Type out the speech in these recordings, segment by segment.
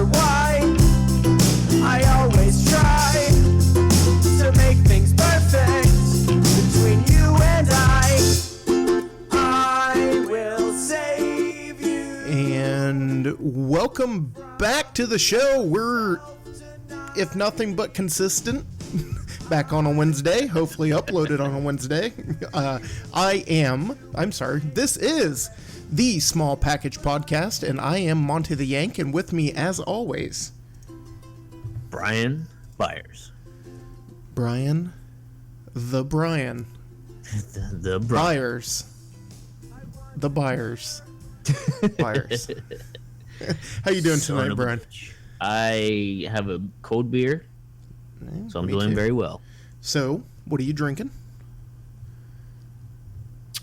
wonder why I always try to make things perfect between you and I will save you. And welcome back to the show. We're, if nothing but consistent, back on a Wednesday, hopefully uploaded on a Wednesday. This is the Small Package Podcast, and I am Monty the Yank, and with me, as always, Brian Byers. Brian. The Brian. Byers. The Byers. Byers. How you doing tonight, Brian? I have a cold beer, so I'm doing very well. So, what are you drinking?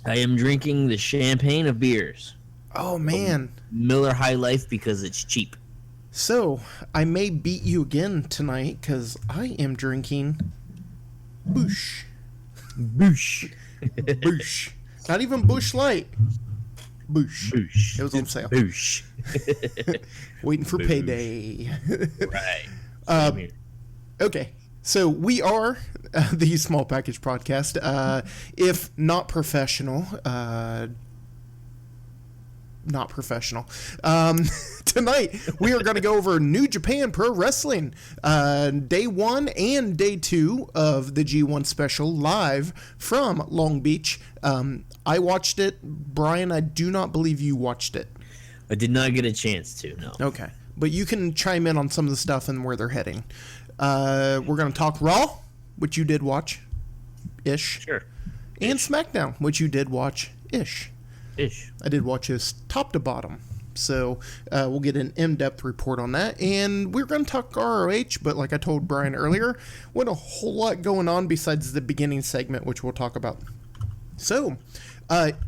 I am drinking the champagne of beers. Oh, man. Miller High Life because it's cheap. So, I may beat you again tonight because I am drinking Busch. Busch. Busch. Not even Busch Light. Busch. Busch. It was on sale. Busch. Waiting for payday. Right. Okay. So we are the Small Package Podcast. If not professional, tonight we are going to go over New Japan Pro Wrestling, day 1 and day 2 of the G1 special live from Long Beach. I watched it. Brian, I do not believe you watched it. I did not get a chance to, no. Okay. But you can chime in on some of the stuff and where they're heading. We're going to talk Raw, which you did watch-ish. Sure. And SmackDown, which you did watch-ish. Ish. I did watch this top to bottom. So we'll get an in-depth report on that. And we're going to talk ROH, but like I told Brian earlier, wasn't a whole lot going on besides the beginning segment, which we'll talk about. So,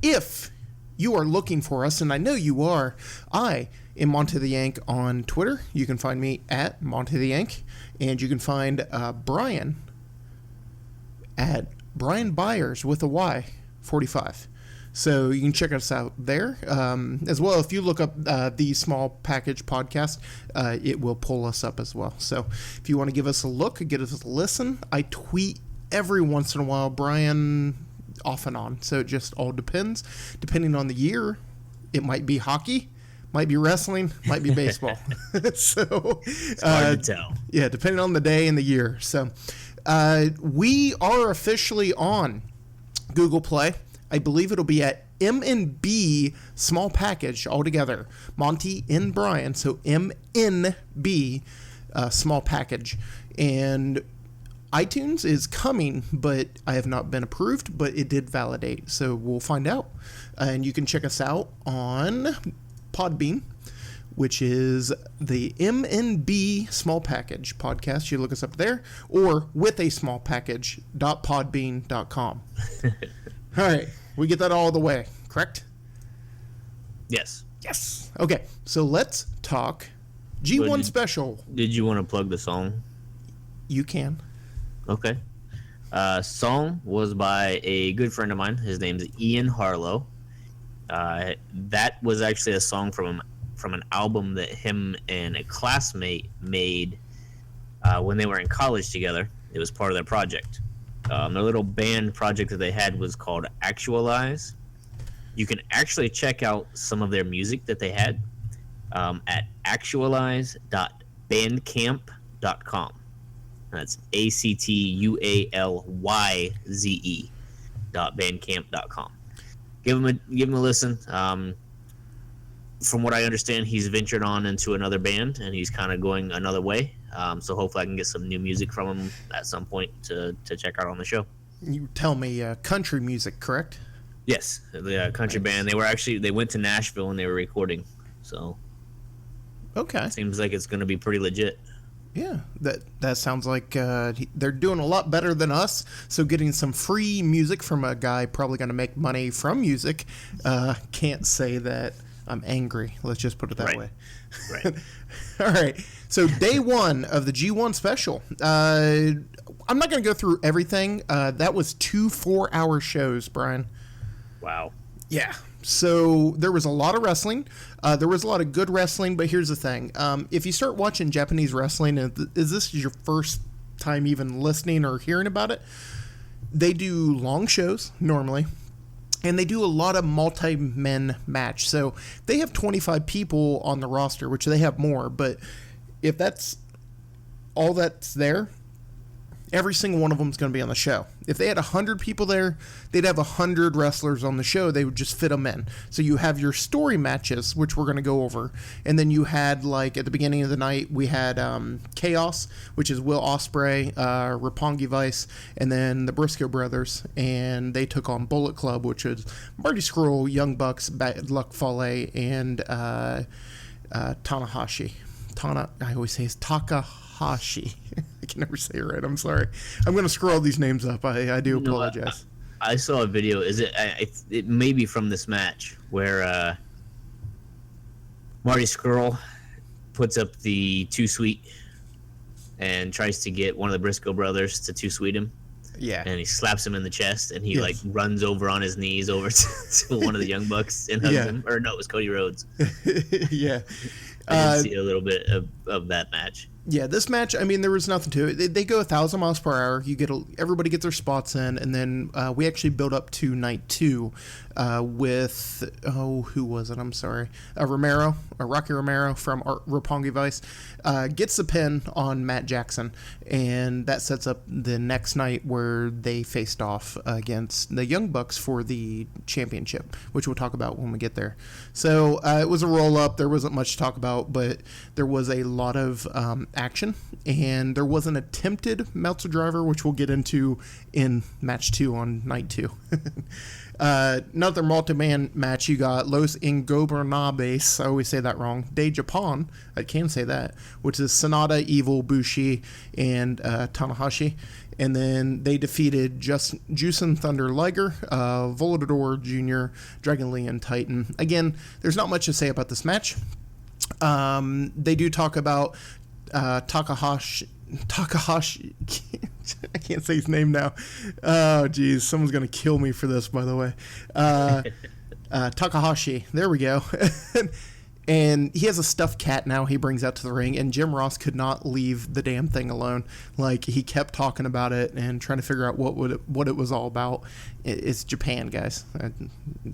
if you are looking for us, and I know you are, I am Monty the Yank on Twitter. You can find me at Monty the Yank. And you can find Brian at Brian Byers with a Y, 45. So you can check us out there. As well, if you look up the Small Package Podcast, it will pull us up as well. So if you want to give us a look, give us a listen. I tweet every once in a while, Brian, off and on. So it just all depends. Depending on the year, it might be hockey. Might be wrestling, might be baseball. So it's hard to tell. Yeah, depending on the day and the year. So we are officially on Google Play. I believe it'll be at MNB Small Package altogether. Monty and Brian, so MNB Small Package. And iTunes is coming, but I have not been approved, but it did validate. So we'll find out. And you can check us out on Podbean, which is the MNB Small Package Podcast. You look us up there, or with a small package.podbean.com. All right, we get that all the way, correct? Yes. Yes. Okay, so let's talk G1 special. Did you want to plug the song? You can. Okay. Song was by a good friend of mine. His name's Ian Harlow. That was actually a song from an album that him and a classmate made when they were in college together. It was part of their project. Their little band project that they had was called Actualize. You can actually check out some of their music that they had at actualize.bandcamp.com. That's ACTUALYZE.bandcamp.com. Give him a listen. From what I understand, he's ventured on into another band, and he's kind of going another way. So hopefully I can get some new music from him at some point to check out on the show. You tell me country music, correct? Yes, the country band. They went to Nashville and they were recording. So okay, seems like it's going to be pretty legit. Yeah, that sounds like they're doing a lot better than us. So getting some free music from a guy probably going to make money from music. Can't say that I'm angry. Let's just put it that way. Right. All right. So day 1 of the G1 special. I'm not going to go through everything. That was 2 4-hour shows, Brian. Wow. Yeah. So there was a lot of wrestling. There was a lot of good wrestling, but here's the thing. If you start watching Japanese wrestling, is this your first time even listening or hearing about it? They do long shows normally, and they do a lot of multi-men match. So they have 25 people on the roster, which they have more, but if that's all that's there, every single one of them is going to be on the show. If they had 100 people there, they'd have 100 wrestlers on the show. They would just fit them in. So you have your story matches, which we're going to go over. And then you had, like, at the beginning of the night, we had Chaos, which is Will Ospreay, Roppongi Vice, and then the Briscoe Brothers. And they took on Bullet Club, which was Marty Scurll, Young Bucks, Bad Luck Fale, and Tanahashi. I always say it's Takahashi. I can never say it right. I'm sorry. I'm going to scroll these names up. I do apologize. I saw a video. It may be from this match where Marty Scurll puts up the too sweet and tries to get one of the Briscoe brothers to too sweet him. Yeah. And he slaps him in the chest, and he like runs over on his knees over to one of the Young Bucks and hugs him. Or no, it was Cody Rhodes. Yeah. I did see a little bit of that match. Yeah, this match, I mean, there was nothing to it. They go 1,000 miles per hour. Everybody gets their spots in, and then we actually build up to night 2 with, who was it? I'm sorry. Rocky Romero from Roppongi Vice gets the pin on Matt Jackson, and that sets up the next night where they faced off against the Young Bucks for the championship, which we'll talk about when we get there. So it was a roll-up. There wasn't much to talk about, but there was a lot of action, and there was an attempted Meltzer driver, which we'll get into in match 2 on night 2. Another multi-man match, you got Los Ingobernables, I always say that wrong, de Japan, I can say that, which is Sonata, Evil, Bushi, and Tanahashi. And then they defeated Juicin Thunder Liger, Volador Jr., Dragon Lee, and Titan. Again, there's not much to say about this match. They do talk about Takahashi. I can't say his name now. Oh, geez. Someone's going to kill me for this, by the way. Takahashi. There we go. And he has a stuffed cat now he brings out to the ring, and Jim Ross could not leave the damn thing alone. Like, he kept talking about it and trying to figure out what it was all about. It's Japan, guys.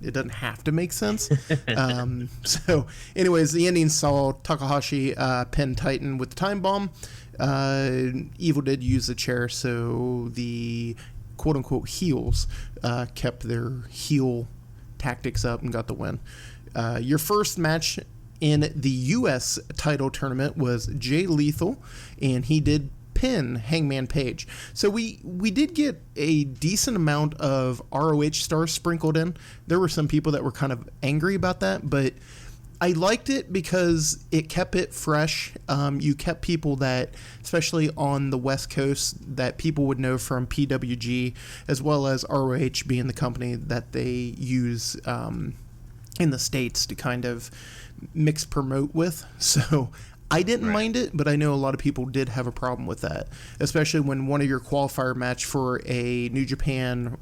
It doesn't have to make sense. So, anyways, the ending saw Takahashi pin Titan with the time bomb. Evil did use the chair, so the quote-unquote heels kept their heel tactics up and got the win. Your first match in the U.S. title tournament was Jay Lethal, and he did pin Hangman Page. So we did get a decent amount of ROH stars sprinkled in. There were some people that were kind of angry about that, but I liked it because it kept it fresh. You kept people that, especially on the West Coast, that people would know from PWG, as well as ROH being the company that they use in the States to kind of mix promote with. So I didn't mind it, but I know a lot of people did have a problem with that, especially when one of your qualifier match for a New Japan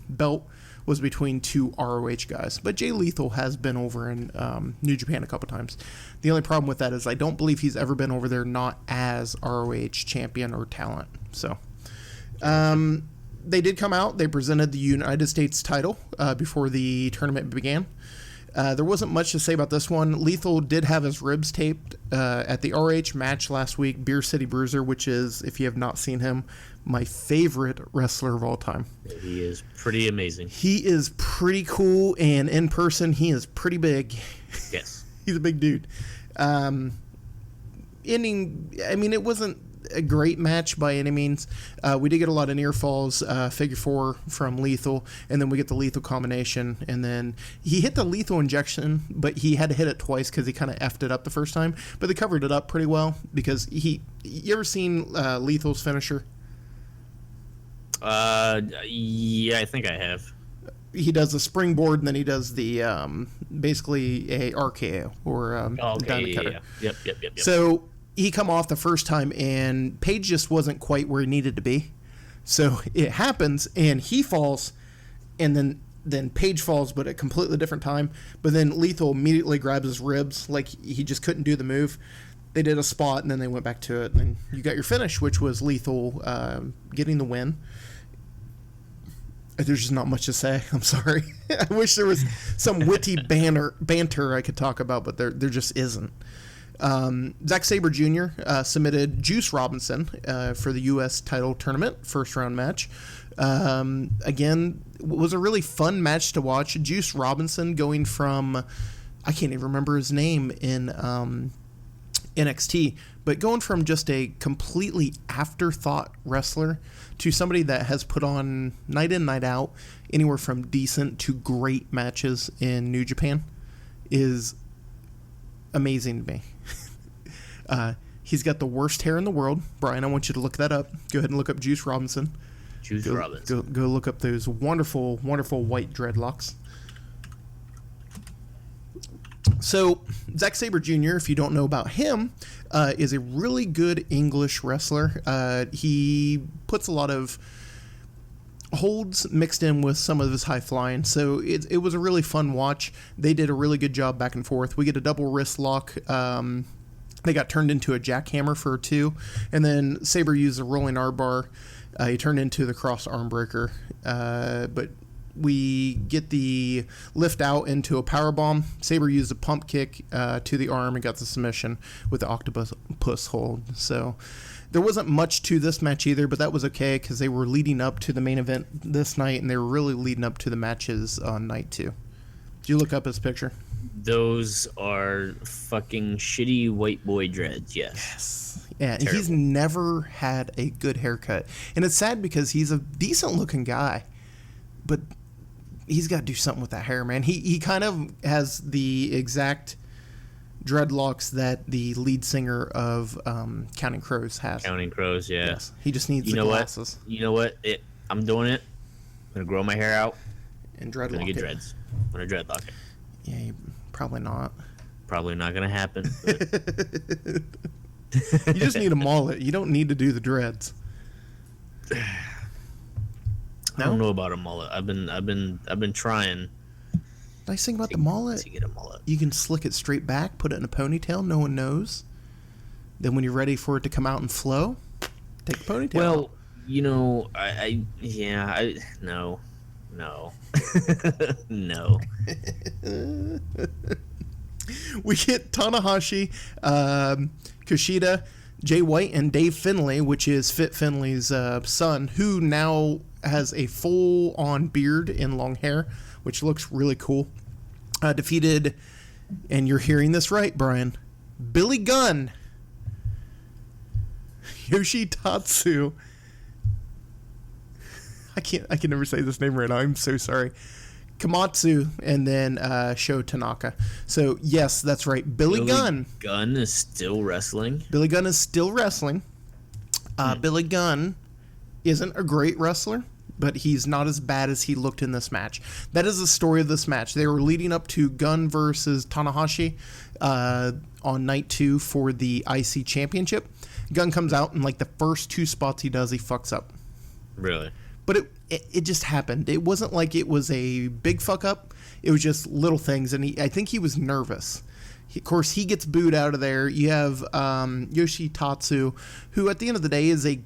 belt was between 2 ROH guys. But Jay Lethal has been over in New Japan a couple times. The only problem with that is I don't believe he's ever been over there not as ROH champion or talent. So they did come out. They presented the United States title before the tournament began. There wasn't much to say about this one. Lethal did have his ribs taped at the RH match last week, Beer City Bruiser, which is, if you have not seen him, my favorite wrestler of all time. He is pretty amazing. He is pretty cool, and in person, he is pretty big. Yes. He's a big dude. It wasn't a great match by any means. We did get a lot of near falls, figure 4 from Lethal, and then we get the Lethal combination, and then he hit the Lethal injection, but he had to hit it twice because he kind of effed it up the first time, but they covered it up pretty well because you ever seen Lethal's finisher? Yeah, I think I have. He does the springboard, and then he does the basically a RKO or diamond cutter. Yep. So he come off the first time, and Page just wasn't quite where he needed to be. So it happens, and he falls, and then then Page falls, but at a completely different time. But then Lethal immediately grabs his ribs, like he just couldn't do the move. They did a spot, and then they went back to it, and you got your finish, which was Lethal getting the win. There's just not much to say. I'm sorry. I wish there was some witty banter I could talk about, but there just isn't. Zack Sabre Jr. Submitted Juice Robinson for the U.S. title tournament, first round match. Again, it was a really fun match to watch. Juice Robinson going from, I can't even remember his name in NXT, but going from just a completely afterthought wrestler to somebody that has put on night in, night out, anywhere from decent to great matches in New Japan is amazing to me. He's got the worst hair in the world. Brian, I want you to look that up. Go ahead and look up Juice Robinson. Go look up those wonderful, wonderful white dreadlocks. So, Zack Sabre Jr., if you don't know about him, is a really good English wrestler. He puts a lot of holds mixed in with some of his high flying, so it was a really fun watch. They did a really good job back and forth. We get a double wrist lock. They got turned into a jackhammer for 2, and then Sabre used a rolling R-bar. He turned into the cross arm breaker, but we get the lift out into a power bomb. Sabre used a pump kick to the arm and got the submission with the octopus hold. So there wasn't much to this match either, but that was okay because they were leading up to the main event this night, and they were really leading up to the matches on night 2. Did you look up his picture? Those are fucking shitty white boy dreads, yes. Yes. Yeah, Terrible. He's never had a good haircut. And it's sad because he's a decent looking guy, but he's got to do something with that hair, man. He kind of has the exact dreadlocks that the lead singer of Counting Crows has. Counting Crows, yeah. Yes. He just needs the glasses. You know what? I'm doing it. I'm going to grow my hair out. And dreadlock I'm going to get it. dreads. I'm going to dreadlock it. Yeah, probably not. Probably not going to happen. But... You just need a mullet. You don't need to do the dreads. I don't know about a mullet. I've been trying. Nice thing about the mullet, to get a mullet. You can slick it straight back, put it in a ponytail, no one knows. Then when you're ready for it to come out and flow, take the ponytail. Well, you know, no. No. We get Tanahashi, Kushida, Jay White, and Dave Finlay, which is Fit Finlay's son, who now has a full-on beard and long hair, which looks really cool. Defeated, and you're hearing this right, Brian, Billy Gunn, Yoshitatsu. I can never say this name right now. I'm so sorry. Komatsu, and then Sho Tanaka. So, yes, that's right. Billy Gunn. Gunn is still wrestling. Billy Gunn is still wrestling. Billy Gunn isn't a great wrestler, but he's not as bad as he looked in this match. That is the story of this match. They were leading up to Gunn versus Tanahashi on night 2 for the IC Championship. Gunn comes out, and like the first 2 spots he does, he fucks up. Really? But it just happened. It wasn't like it was a big fuck up. It was just little things, and I think he was nervous. Of course, he gets booed out of there. You have Yoshitatsu, who at the end of the day is a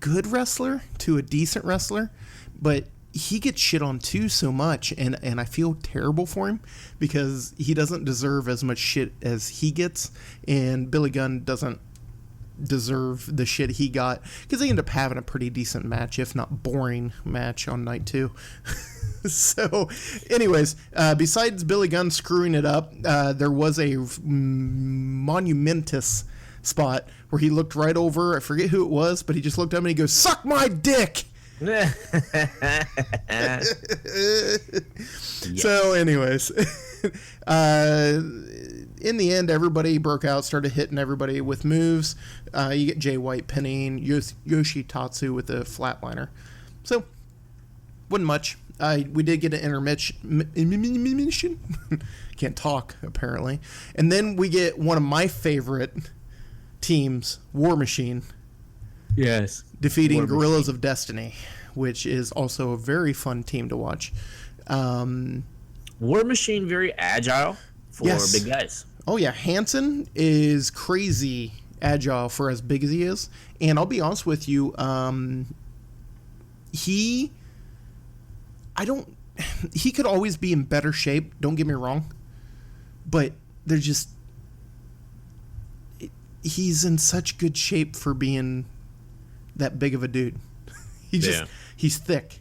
good wrestler to a decent wrestler, but he gets shit on too so much, and I feel terrible for him because he doesn't deserve as much shit as he gets, and Billy Gunn doesn't deserve the shit he got because they end up having a pretty decent match, if not boring match on night 2. So anyways, besides Billy Gunn screwing it up, there was a monumentous spot where he looked right over, I forget who it was, but he just looked up and he goes, "Suck my dick." Yes. So anyways, in the end, everybody broke out, started hitting everybody with moves. You get Jay White pinning Yoshitatsu with a flatliner. So, wasn't much. We did get an intermission. Can't talk, apparently. And then we get one of my favorite teams, War Machine. Yes. Defeating Guerrillas of Destiny, which is also a very fun team to watch. War Machine, very agile for Yes. big guys. Oh yeah, Hansen is crazy agile for as big as he is. And I'll be honest with you, he could always be in better shape, don't get me wrong. But he's in such good shape for being that big of a dude. He's thick.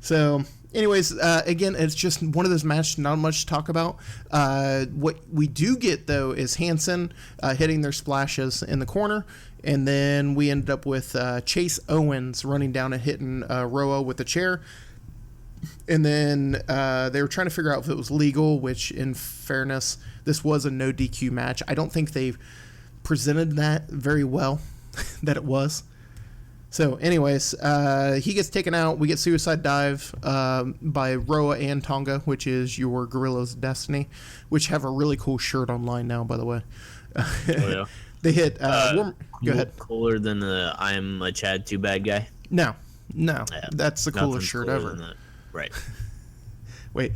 So anyways, again, it's just one of those matches, not much to talk about. What we do get, though, is Hansen hitting their splashes in the corner, and then we ended up with Chase Owens running down and hitting Roa with a chair. And then they were trying to figure out if it was legal, which, in fairness, this was a no DQ match. I don't think they presented that very well, that it was. So, anyways, he gets taken out. We get Suicide Dive by Roa and Tonga, which is your Gorilla's Destiny, which have a really cool shirt online now, by the way. Oh, yeah. They hit... Go ahead. Cooler than the I'm a Chad Too Bad guy? No. Yeah, That's the coolest shirt cooler ever. than that. Right. Wait.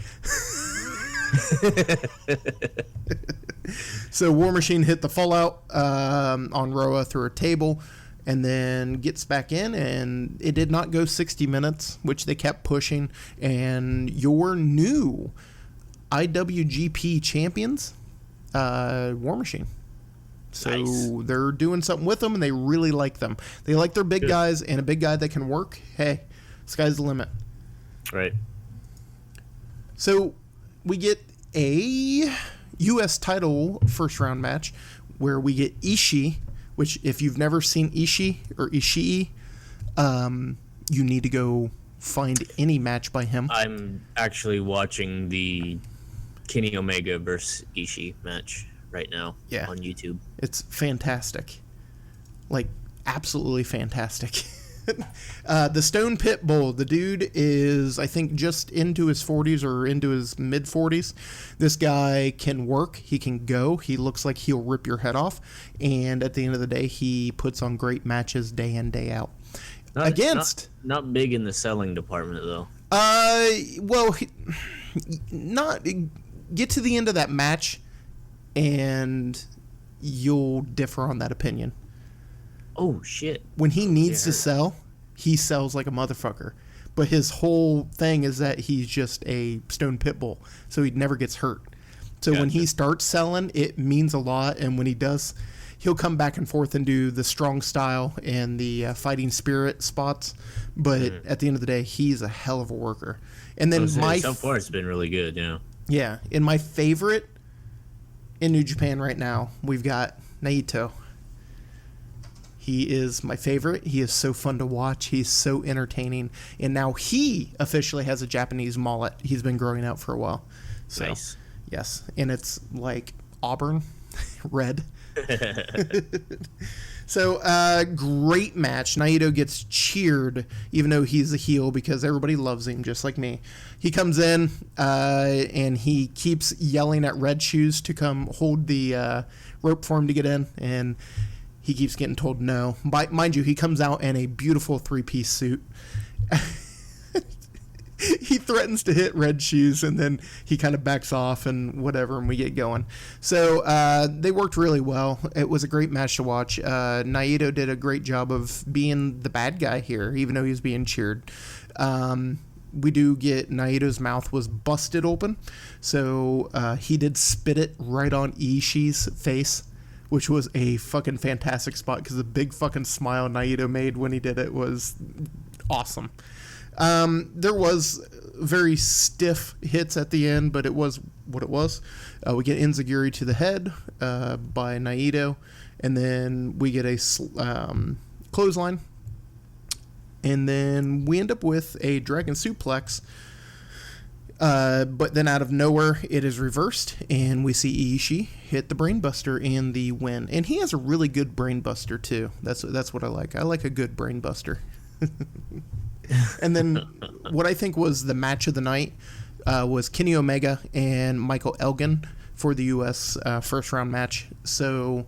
So War Machine hit the Fallout on Roa through a table and then gets back in, and it did not go 60 minutes, which they kept pushing. And your new IWGP champions, War Machine. So Nice. They're doing something with them, and they really like them. They like their big guys, and a big guy that can work. Hey, sky's the limit. Right. So we get a U.S. title first round match where we get Ishii, which if you've never seen Ishii or Ishii, you need to go find any match by him. I'm actually watching the Kenny Omega versus Ishii match right now on YouTube. It's fantastic. Like, absolutely fantastic. The Stone Pit Bull, the dude is, I think, just into his 40s or into his mid 40s. This guy can work. He can go. He looks like he'll rip your head off. And at the end of the day, he puts on great matches day in, day out. Not big in the selling department, though. Get to the end of that match, and you'll differ on that opinion. Oh, shit. When he needs to sell, he sells like a motherfucker. But his whole thing is that he's just a stone pit bull, so he never gets hurt. So when he starts selling, it means a lot. And when he does, he'll come back and forth and do the strong style and the fighting spirit spots. But at the end of the day, he's a hell of a worker. And then so far, it's been really good, yeah. Yeah. And my favorite in New Japan right now, we've got Naito. He is my favorite. He is so fun to watch. He's so entertaining. And now he officially has a Japanese mullet. He's been growing out for a while. So, Nice. Yes. And it's like auburn red. So, great match. Naito gets cheered, even though he's a heel, because everybody loves him, just like me. He comes in, and he keeps yelling at Red Shoes to come hold the rope for him to get in, and he keeps getting told no. Mind you, he comes out in a beautiful three-piece suit. He threatens to hit Red Shoes, and then he kind of backs off and whatever, and we get going. So they worked really well. It was a great match to watch. Naito did a great job of being the bad guy here, even though he was being cheered. We do get Naito's mouth was busted open, so he did spit it right on Ishii's face, which was a fucking fantastic spot because the big fucking smile Naito made when he did it was awesome. There was very stiff hits at the end, but it was what it was. We get Enziguri to the head by Naito, and then we get a clothesline, and then we end up with a dragon suplex. But then out of nowhere, it is reversed, and we see Ishii hit the brainbuster and the win. And he has a really good brainbuster too. That's what I like. I like a good brainbuster. And then what I think was the match of the night was Kenny Omega and Michael Elgin for the U.S. First round match. So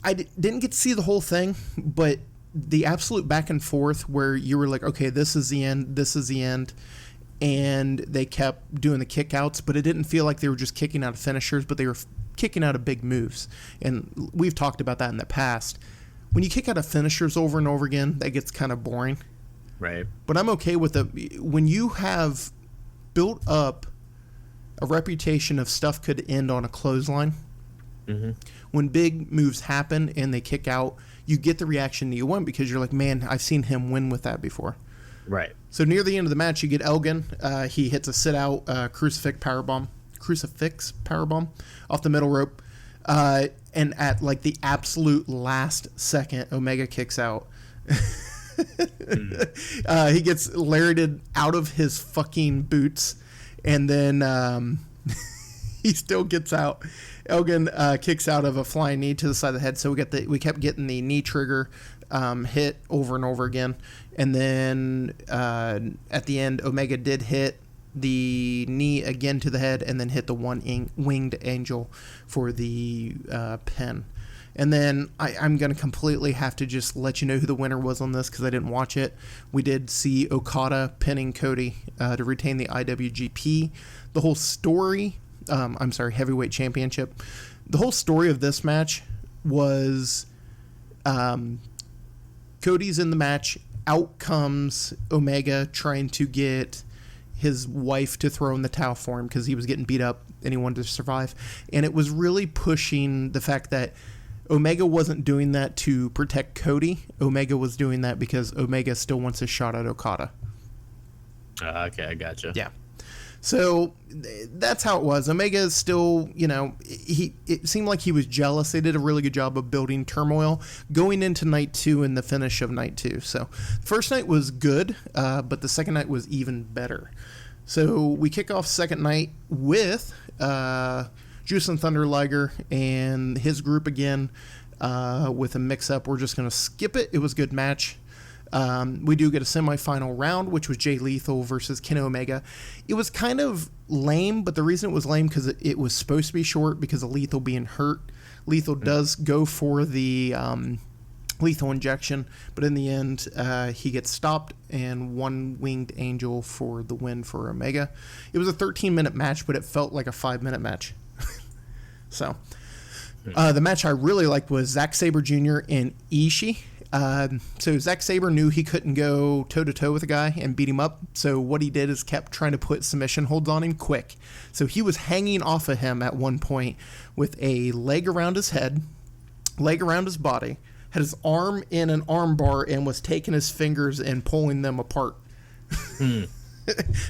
I didn't get to see the whole thing, but the absolute back and forth where you were like, okay, this is the end, and they kept doing the kickouts, but it didn't feel like they were just kicking out of finishers, but they were kicking out of big moves. And we've talked about that in the past. When you kick out of finishers over and over again, that gets kind of boring. Right. But I'm okay with it. When you have built up a reputation of stuff could end on a clothesline, when big moves happen and they kick out, you get the reaction that you want because you're like, man, I've seen him win with that before. Right. So near the end of the match, you get Elgin. He hits a sit-out crucifix powerbomb off the middle rope. And at like the absolute last second, Omega kicks out. He gets lariated out of his fucking boots, and then he still gets out. Elgin kicks out of a flying knee to the side of the head. So we kept getting the knee trigger hit over and over again, and then at the end, Omega did hit the knee again to the head, and then hit the winged angel for the pin. And then I'm going to completely have to just let you know who the winner was on this because I didn't watch it. We did see Okada pinning Cody to retain the IWGP. The whole story, heavyweight championship. The whole story of this match was Cody's in the match. Out comes Omega trying to get his wife to throw in the towel for him because he was getting beat up and he wanted to survive. And it was really pushing the fact that Omega wasn't doing that to protect Cody. Omega was doing that because Omega still wants a shot at Okada. Okay, I gotcha. Yeah. So that's how it was. Omega is still, it seemed like he was jealous. They did a really good job of building turmoil going into night 2 and the finish of night 2. So first night was good, but the second night was even better. So we kick off second night with Juice and Thunder Liger and his group again with a mix-up. We're just going to skip it. It was a good match. We do get a semifinal round, which was Jay Lethal versus Kenny Omega. It was kind of lame, but the reason it was lame because it was supposed to be short because of Lethal being hurt. Lethal does go for the lethal injection, but in the end, he gets stopped and one winged angel for the win for Omega. It was a 13-minute match, but it felt like a 5-minute match. So, the match I really liked was Zack Sabre Jr. and Ishii. So Zack Sabre knew he couldn't go toe-to-toe with a guy and beat him up, so what he did is kept trying to put submission holds on him quick. So he was hanging off of him at one point with a leg around his head, leg around his body, had his arm in an arm bar, and was taking his fingers and pulling them apart.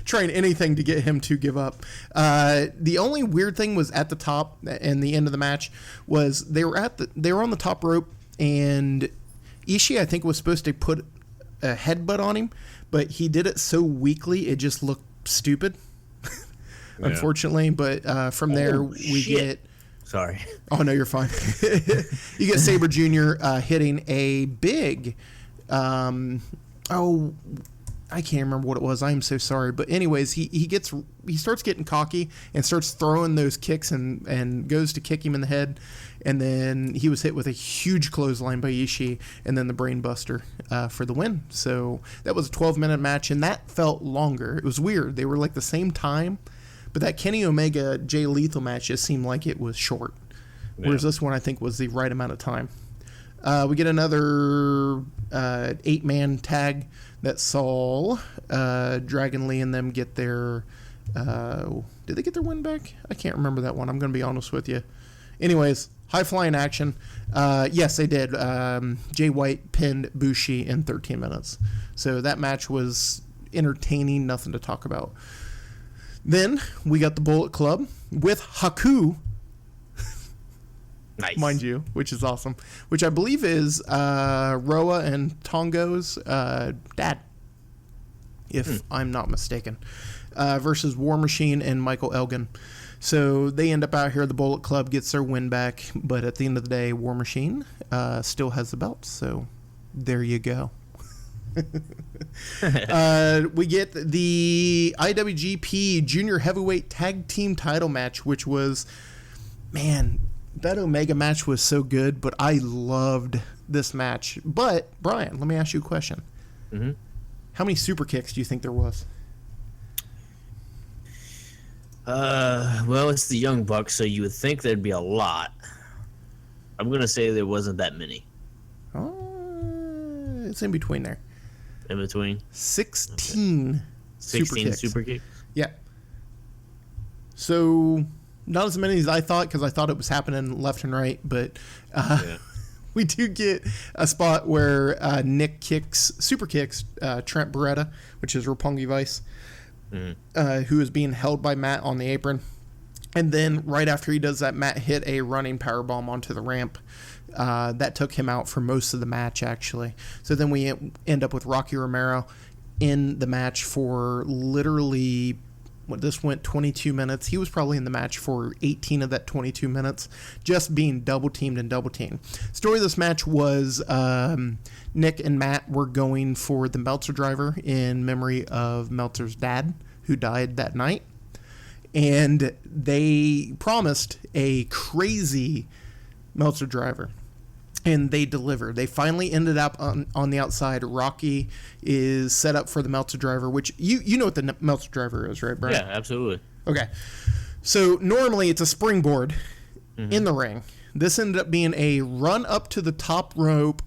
Trying anything to get him to give up. The only weird thing was at the top and the end of the match was they were on the top rope, and Ishii, I think, was supposed to put a headbutt on him, but he did it so weakly it just looked stupid. Unfortunately, but from there we get. Sorry. Oh no, you're fine. You get Sabre Jr. Hitting a big. I can't remember what it was. I am so sorry. But anyways, he starts getting cocky and starts throwing those kicks and goes to kick him in the head. And then he was hit with a huge clothesline by Ishii and then the brain buster for the win. So that was a 12-minute match, and that felt longer. It was weird. They were like the same time, but that Kenny Omega Jay Lethal match just seemed like it was short. Yeah. Whereas this one I think was the right amount of time. We get another 8-man tag that saw Dragon Lee and them get their... did they get their win back? I can't remember that one. I'm going to be honest with you. Anyways, high-flying action. Yes, they did. Jay White pinned Bushi in 13 minutes. So that match was entertaining, nothing to talk about. Then we got the Bullet Club with Haku. Nice. Mind you, which is awesome. Which I believe is Roa and Tongo's dad, if I'm not mistaken, versus War Machine and Michael Elgin. So they end up out here. The Bullet Club gets their win back, but at the end of the day, War Machine still has the belt. So there you go. We get the IWGP Junior Heavyweight Tag Team Title match, which was, man, that Omega match was so good, but I loved this match. But, Brian, let me ask you a question. Mm-hmm. How many super kicks do you think there was? Well, it's the Young Bucks, so you would think there'd be a lot. I'm gonna say there wasn't that many. It's in between there. In between? 16 16 super kicks? Yeah. So, not as many as I thought, because I thought it was happening left and right, but we do get a spot where Nick super kicks Trent Beretta, which is Roppongi Vice, who is being held by Matt on the apron. And then right after he does that, Matt hit a running powerbomb onto the ramp. That took him out for most of the match, actually. So then we end up with Rocky Romero in the match for literally, this went 22 minutes. He was probably in the match for 18 of that 22 minutes, just being double teamed and double teamed. Story of this match was Nick and Matt were going for the Meltzer driver in memory of Meltzer's dad, who died that night. And they promised a crazy Meltzer driver. And they delivered. They finally ended up on the outside. Rocky is set up for the Meltzer driver, which you know what the Meltzer driver is, right, Brian? Yeah, absolutely. Okay. So normally it's a springboard in the ring. This ended up being a run up to the top rope,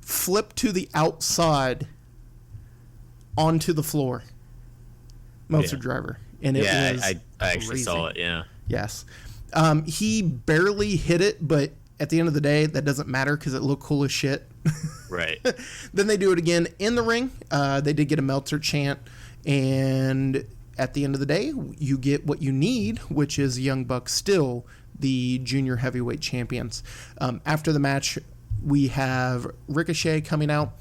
flip to the outside onto the floor. Meltzer driver. And it was I actually crazy. saw it, yeah. Yes. He barely hit it, but at the end of the day, that doesn't matter because it looked cool as shit. Right. Then they do it again in the ring. They did get a Meltzer chant. And at the end of the day, you get what you need, which is Young Bucks still the junior heavyweight champions. After the match, we have Ricochet coming out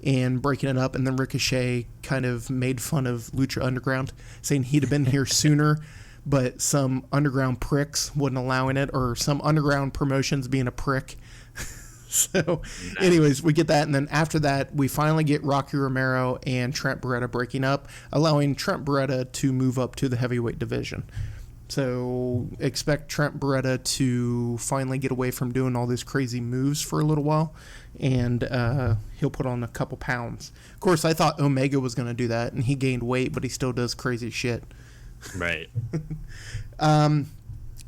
and breaking it up. And then Ricochet kind of made fun of Lucha Underground, saying he'd have been here sooner, but some underground pricks wasn't allowing it, or some underground promotions being a prick. So, anyways, we get that, and then after that, we finally get Rocky Romero and Trent Beretta breaking up, allowing Trent Beretta to move up to the heavyweight division. So, expect Trent Beretta to finally get away from doing all these crazy moves for a little while, and he'll put on a couple pounds. Of course, I thought Omega was going to do that, and he gained weight, but he still does crazy shit. Right. Again,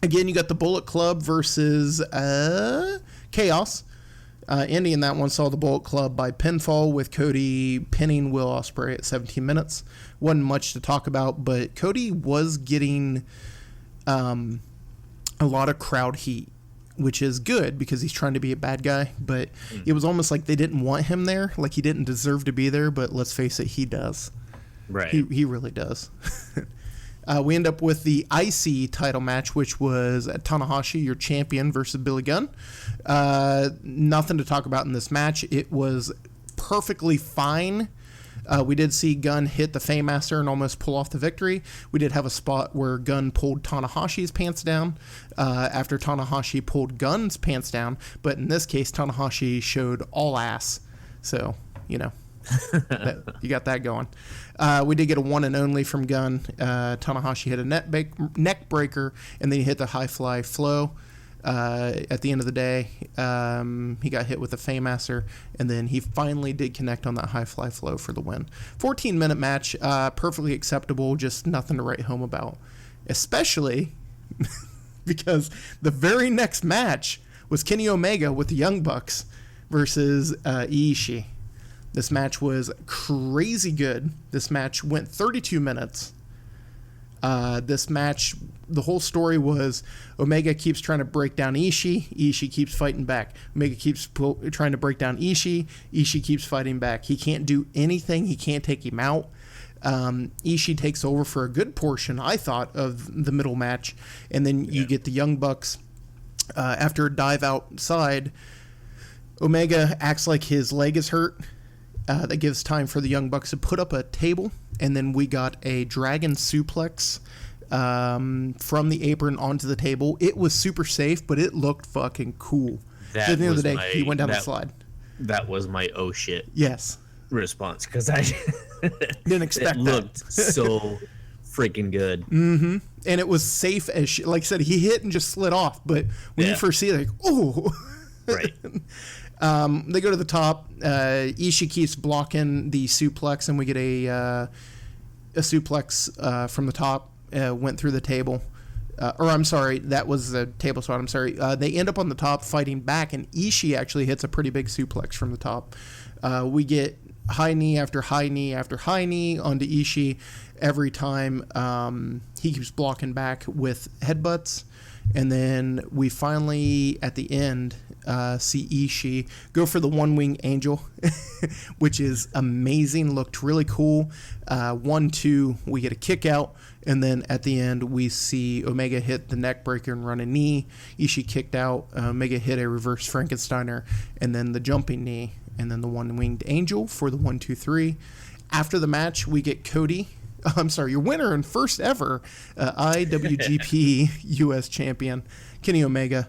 you got the Bullet Club versus Chaos. Indy in that one saw the Bullet Club by pinfall, with Cody pinning Will Ospreay at 17 minutes. Wasn't much to talk about, but Cody was getting a lot of crowd heat, which is good because he's trying to be a bad guy, but it was almost like they didn't want him there, like he didn't deserve to be there, but let's face it, he does. Right. He really does. We end up with the IC title match, which was Tanahashi, your champion, versus Billy Gunn. Nothing to talk about in this match. It was perfectly fine. We did see Gunn hit the Faymaster and almost pull off the victory. We did have a spot where Gunn pulled Tanahashi's pants down after Tanahashi pulled Gunn's pants down. But in this case, Tanahashi showed all ass. So, you know. You got that going. We did get a one and only from Gunn. Tanahashi hit a neck breaker, and then he hit the high fly flow. At the end of the day, he got hit with a Faymaster, and then he finally did connect on that high fly flow for the win. 14-minute match, perfectly acceptable, just nothing to write home about. Especially because the very next match was Kenny Omega with the Young Bucks versus Ishii. This match was crazy good. This match went 32 minutes. This match, the whole story was Omega keeps trying to break down Ishii. Ishii keeps fighting back. Omega keeps trying to break down Ishii. Ishii keeps fighting back. He can't do anything. He can't take him out. Ishii takes over for a good portion, I thought, of the middle match. And then you get the Young Bucks. After a dive outside, Omega acts like his leg is hurt. That gives time for the Young Bucks to put up a table, and then we got a dragon suplex from the apron onto the table. It was super safe, but it looked fucking cool. At the end of the day, he went down the slide. That was my oh shit yes response, because I didn't expect it looked so freaking good. Mm-hmm. And it was safe as shit. Like I said, he hit and just slid off, but when you first see it, like, oh. Right. They go to the top. Ishii keeps blocking the suplex, and we get a suplex from the top. Went through the table. Or I'm sorry, that was the table spot. I'm sorry. They end up on the top fighting back, and Ishii actually hits a pretty big suplex from the top. We get high knee after high knee after high knee onto Ishii every time. He keeps blocking back with headbutts. And then we finally, at the end, see Ishii go for the one-wing angel, which is amazing. Looked really cool. 1-2, we get a kick out. And then at the end, we see Omega hit the neck breaker and run a knee. Ishii kicked out. Omega hit a reverse Frankensteiner. And then the jumping knee. And then the one-winged angel for the 1-2-3. After the match, we get Cody. I'm sorry, your winner and first ever IWGP US champion, Kenny Omega.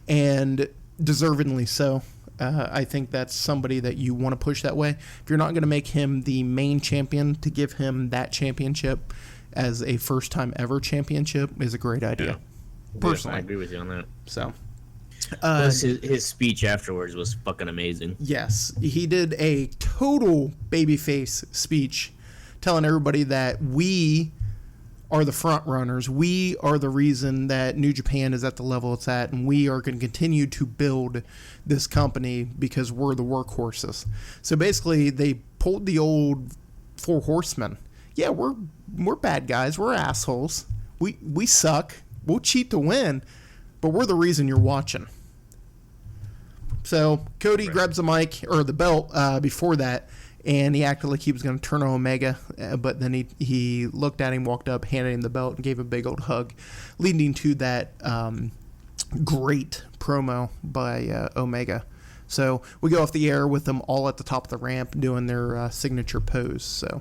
And deservedly so. I think that's somebody that you want to push that way. If you're not going to make him the main champion, to give him that championship as a first-time ever championship is a great idea. Yeah. Personally. I agree with you on that. So, Plus his speech afterwards was fucking amazing. yes, he did a total babyface speech telling everybody that we are the front runners. We are the reason that New Japan is at the level it's at, and we are going to continue to build this company because we're the workhorses. So basically, they pulled the old Four Horsemen. Yeah, we're bad guys. We're assholes. We suck. We'll cheat to win, but we're the reason you're watching. So Cody grabs the mic or the belt before that, and he acted like he was going to turn on Omega, but then he looked at him, walked up, handed him the belt, and gave a big old hug, leading to that great promo by Omega. So we go off the air with them all at the top of the ramp doing their signature pose. So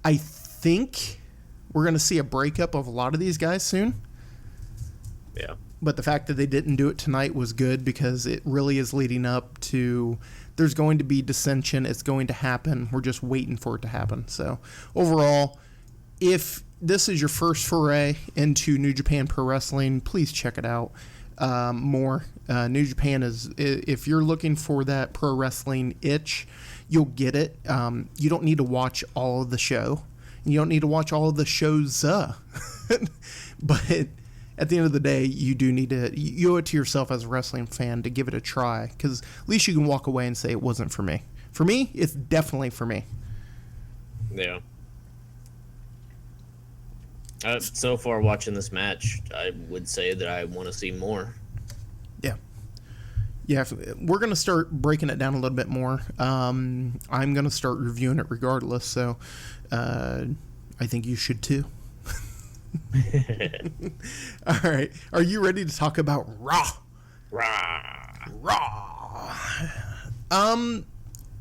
I think we're going to see a breakup of a lot of these guys soon. Yeah. But the fact that they didn't do it tonight was good because it really is leading up to there's going to be dissension. It's going to happen. We're just waiting for it to happen. So overall, if this is your first foray into New Japan Pro Wrestling, please check it out more. New Japan is, if you're looking for that pro wrestling itch, you'll get it. You don't need to watch all of the show. You don't need to watch all of the shows. But at the end of the day, you do need to, you owe it to yourself as a wrestling fan to give it a try, because at least you can walk away and say it wasn't for me. For me, it's definitely for me. Yeah. So far, watching this match, I would say that I want to see more. Yeah. Yeah, we're going to start breaking it down a little bit more. I'm going to start reviewing it regardless, so I think you should too. All right. Are you ready to talk about Raw? Raw.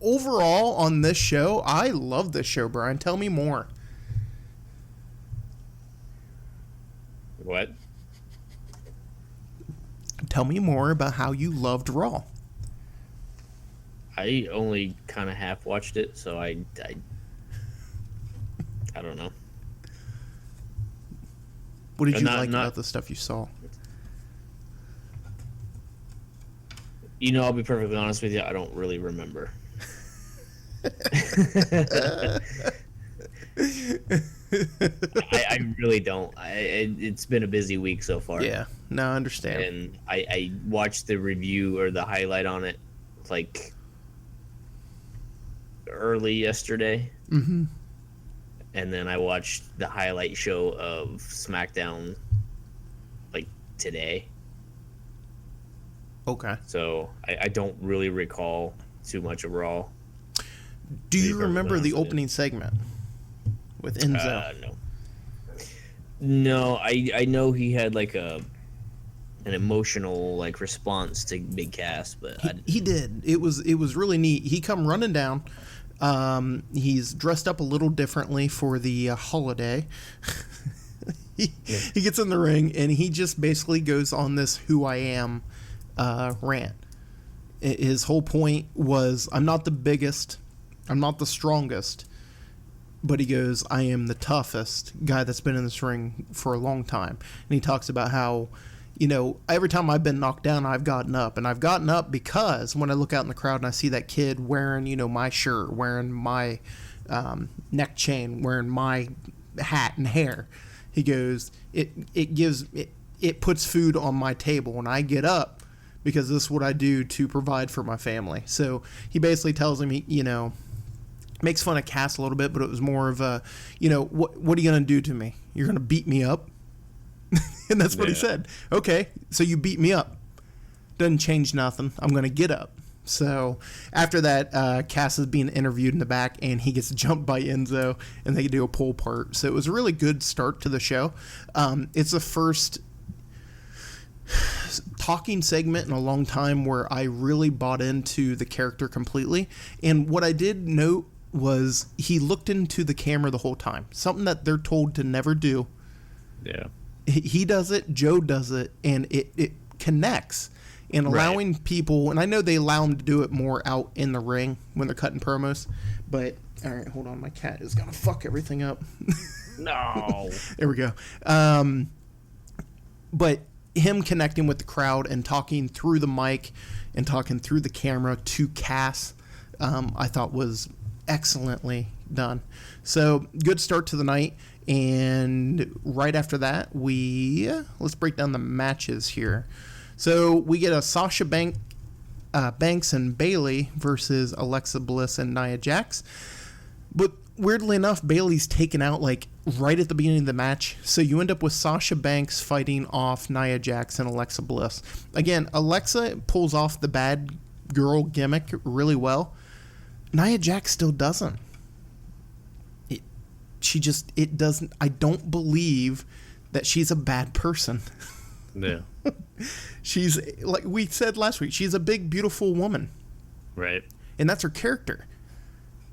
Overall on this show, I love this show, Brian. Tell me more. What? Tell me more about how you loved Raw. I only kind of half watched it, so I don't know. What did you like about the stuff you saw? You know, I'll be perfectly honest with you, I don't really remember. I really don't. It's been a busy week so far. Yeah, no, I understand. And I watched the review or the highlight on it like early yesterday. Mm-hmm. And then I watched the highlight show of SmackDown like today. Okay. So I don't really recall too much of Raw. Do you remember the opening segment with Enzo? No. No, I know he had like an emotional like response to Big Cass, but he did. It was really neat. He come running down. He's dressed up a little differently for the holiday. He gets in the ring and he just basically goes on this "who I am" rant. His whole point was, I'm not the biggest, I'm not the strongest, but he goes, I am the toughest guy that's been in this ring for a long time. And he talks about how, you know, every time I've been knocked down, I've gotten up. And I've gotten up because when I look out in the crowd and I see that kid wearing, you know, my shirt, wearing my neck chain, wearing my hat and hair, He goes, it puts food on my table, and I get up because this is what I do to provide for my family. So he basically tells him, makes fun of Cass a little bit, but it was more of a, what are you going to do to me? You're going to beat me up? And that's what he said. Okay, so you beat me up. Doesn't change nothing. I'm going to get up. So after that, Cass is being interviewed in the back, and he gets jumped by Enzo, and they do a pull part. So it was a really good start to the show. It's the first talking segment in a long time where I really bought into the character completely. And what I did note was he looked into the camera the whole time, something that they're told to never do. Yeah, he does it, Joe does it, and it connects. And allowing people, and I know they allow them to do it more out in the ring when they're cutting promos, but all right, hold on, my cat is gonna fuck everything up. No. There we go. But him connecting with the crowd and talking through the mic and talking through the camera to Cass, I thought was excellently done. So good start to the night. And right after that, let's break down the matches here. So we get a Sasha Banks and Bayley versus Alexa Bliss and Nia Jax. But weirdly enough, Bayley's taken out right at the beginning of the match. So you end up with Sasha Banks fighting off Nia Jax and Alexa Bliss. Again, Alexa pulls off the bad girl gimmick really well. Nia Jax still doesn't. It doesn't. I don't believe that she's a bad person. Yeah. She's, like we said last week, she's a big, beautiful woman. Right. And that's her character.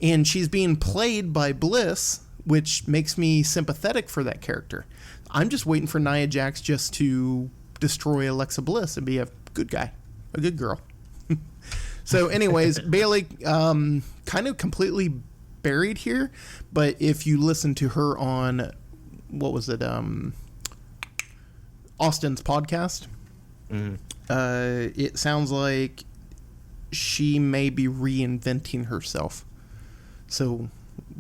And she's being played by Bliss, which makes me sympathetic for that character. I'm just waiting for Nia Jax just to destroy Alexa Bliss and be a good guy, a good girl. So anyways, Bayley kind of completely buried here. But if you listen to her on, what was it, Austin's podcast, it sounds like she may be reinventing herself. So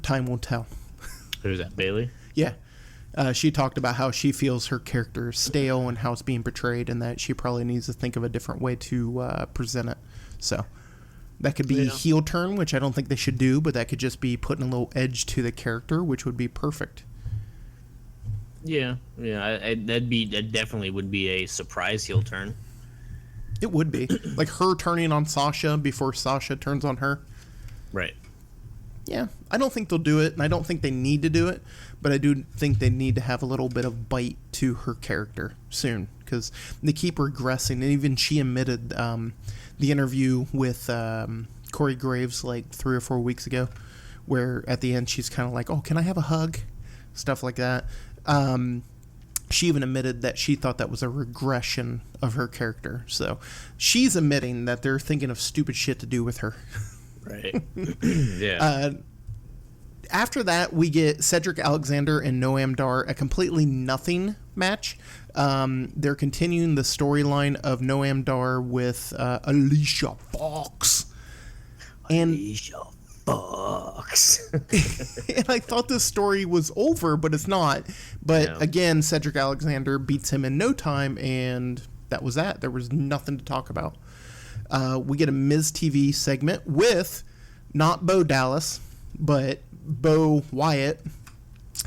time will tell. Who's that, Bayley? Yeah. She talked about how she feels her character is stale and how it's being portrayed, and that she probably needs to think of a different way to present it. So that could be heel turn, which I don't think they should do, but that could just be putting a little edge to the character, which would be perfect. Yeah, that definitely would be a surprise heel turn. It would be like her turning on Sasha before Sasha turns on her. Right. Yeah, I don't think they'll do it, and I don't think they need to do it, but I do think they need to have a little bit of bite to her character soon, because they keep regressing, and even she admitted the interview with Corey Graves like 3 or 4 weeks ago, where at the end she's kind of like, oh, can I have a hug? Stuff like that. She even admitted that she thought that was a regression of her character, so she's admitting that they're thinking of stupid shit to do with her. Right. Yeah. After that, we get Cedric Alexander and Noam Dar, a completely nothing match. They're continuing the storyline of Noam Dar with Alicia Fox. Alicia Fox. And I thought this story was over, but it's not. But again, Cedric Alexander beats him in no time, and that was that. There was nothing to talk about. We get a Miz TV segment with not Bo Dallas, but Bo Wyatt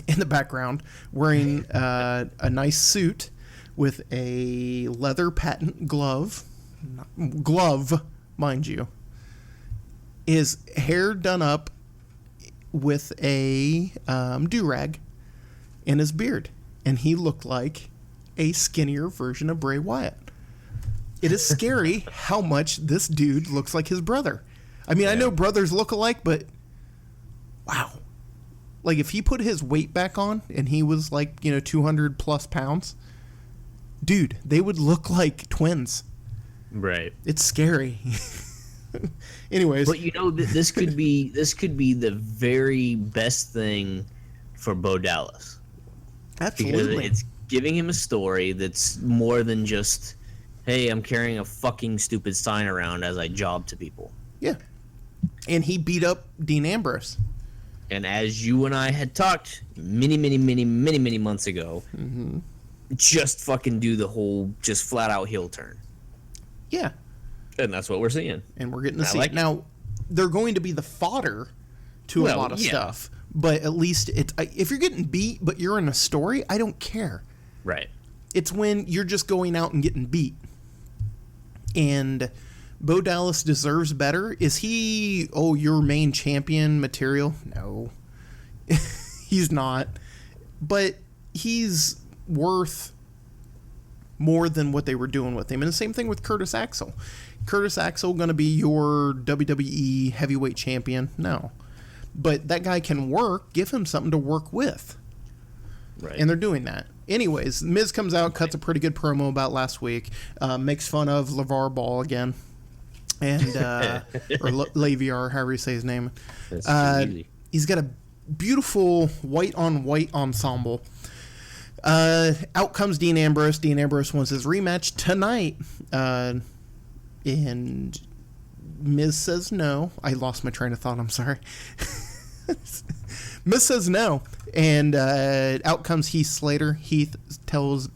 in the background wearing a nice suit with a leather patent glove, mind you. His hair done up with a do-rag and his beard. And he looked like a skinnier version of Bray Wyatt. It is scary how much this dude looks like his brother. I mean, I know brothers look alike, but wow. Like, if he put his weight back on and he was like, 200 plus pounds, dude, they would look like twins. Right. It's scary. Anyways. But this could be the very best thing for Bo Dallas. Absolutely. Because it's giving him a story that's more than just, hey, I'm carrying a fucking stupid sign around as I job to people. Yeah. And he beat up Dean Ambrose. And as you and I had talked many months ago, just fucking do the whole just flat out heel turn. Yeah. And that's what we're seeing. And we're getting to see it. Now, they're going to be the fodder to a lot of stuff. But at least if you're getting beat, but you're in a story, I don't care. Right. It's when you're just going out and getting beat. And Bo Dallas deserves better. Is he, your main champion material? No. He's not. But he's worth more than what they were doing with him. And the same thing with Curtis Axel. Curtis Axel going to be your WWE heavyweight champion? No. But that guy can work. Give him something to work with. Right. And they're doing that. Anyways, Miz comes out, cuts a pretty good promo about last week, makes fun of LeVar Ball again, and or Laviar, however you say his name. He's got a beautiful white-on-white ensemble. Out comes Dean Ambrose. Dean Ambrose wants his rematch tonight, and Miz says no. I lost my train of thought. I'm sorry. Miz says no, and out comes Heath Slater. Heath tells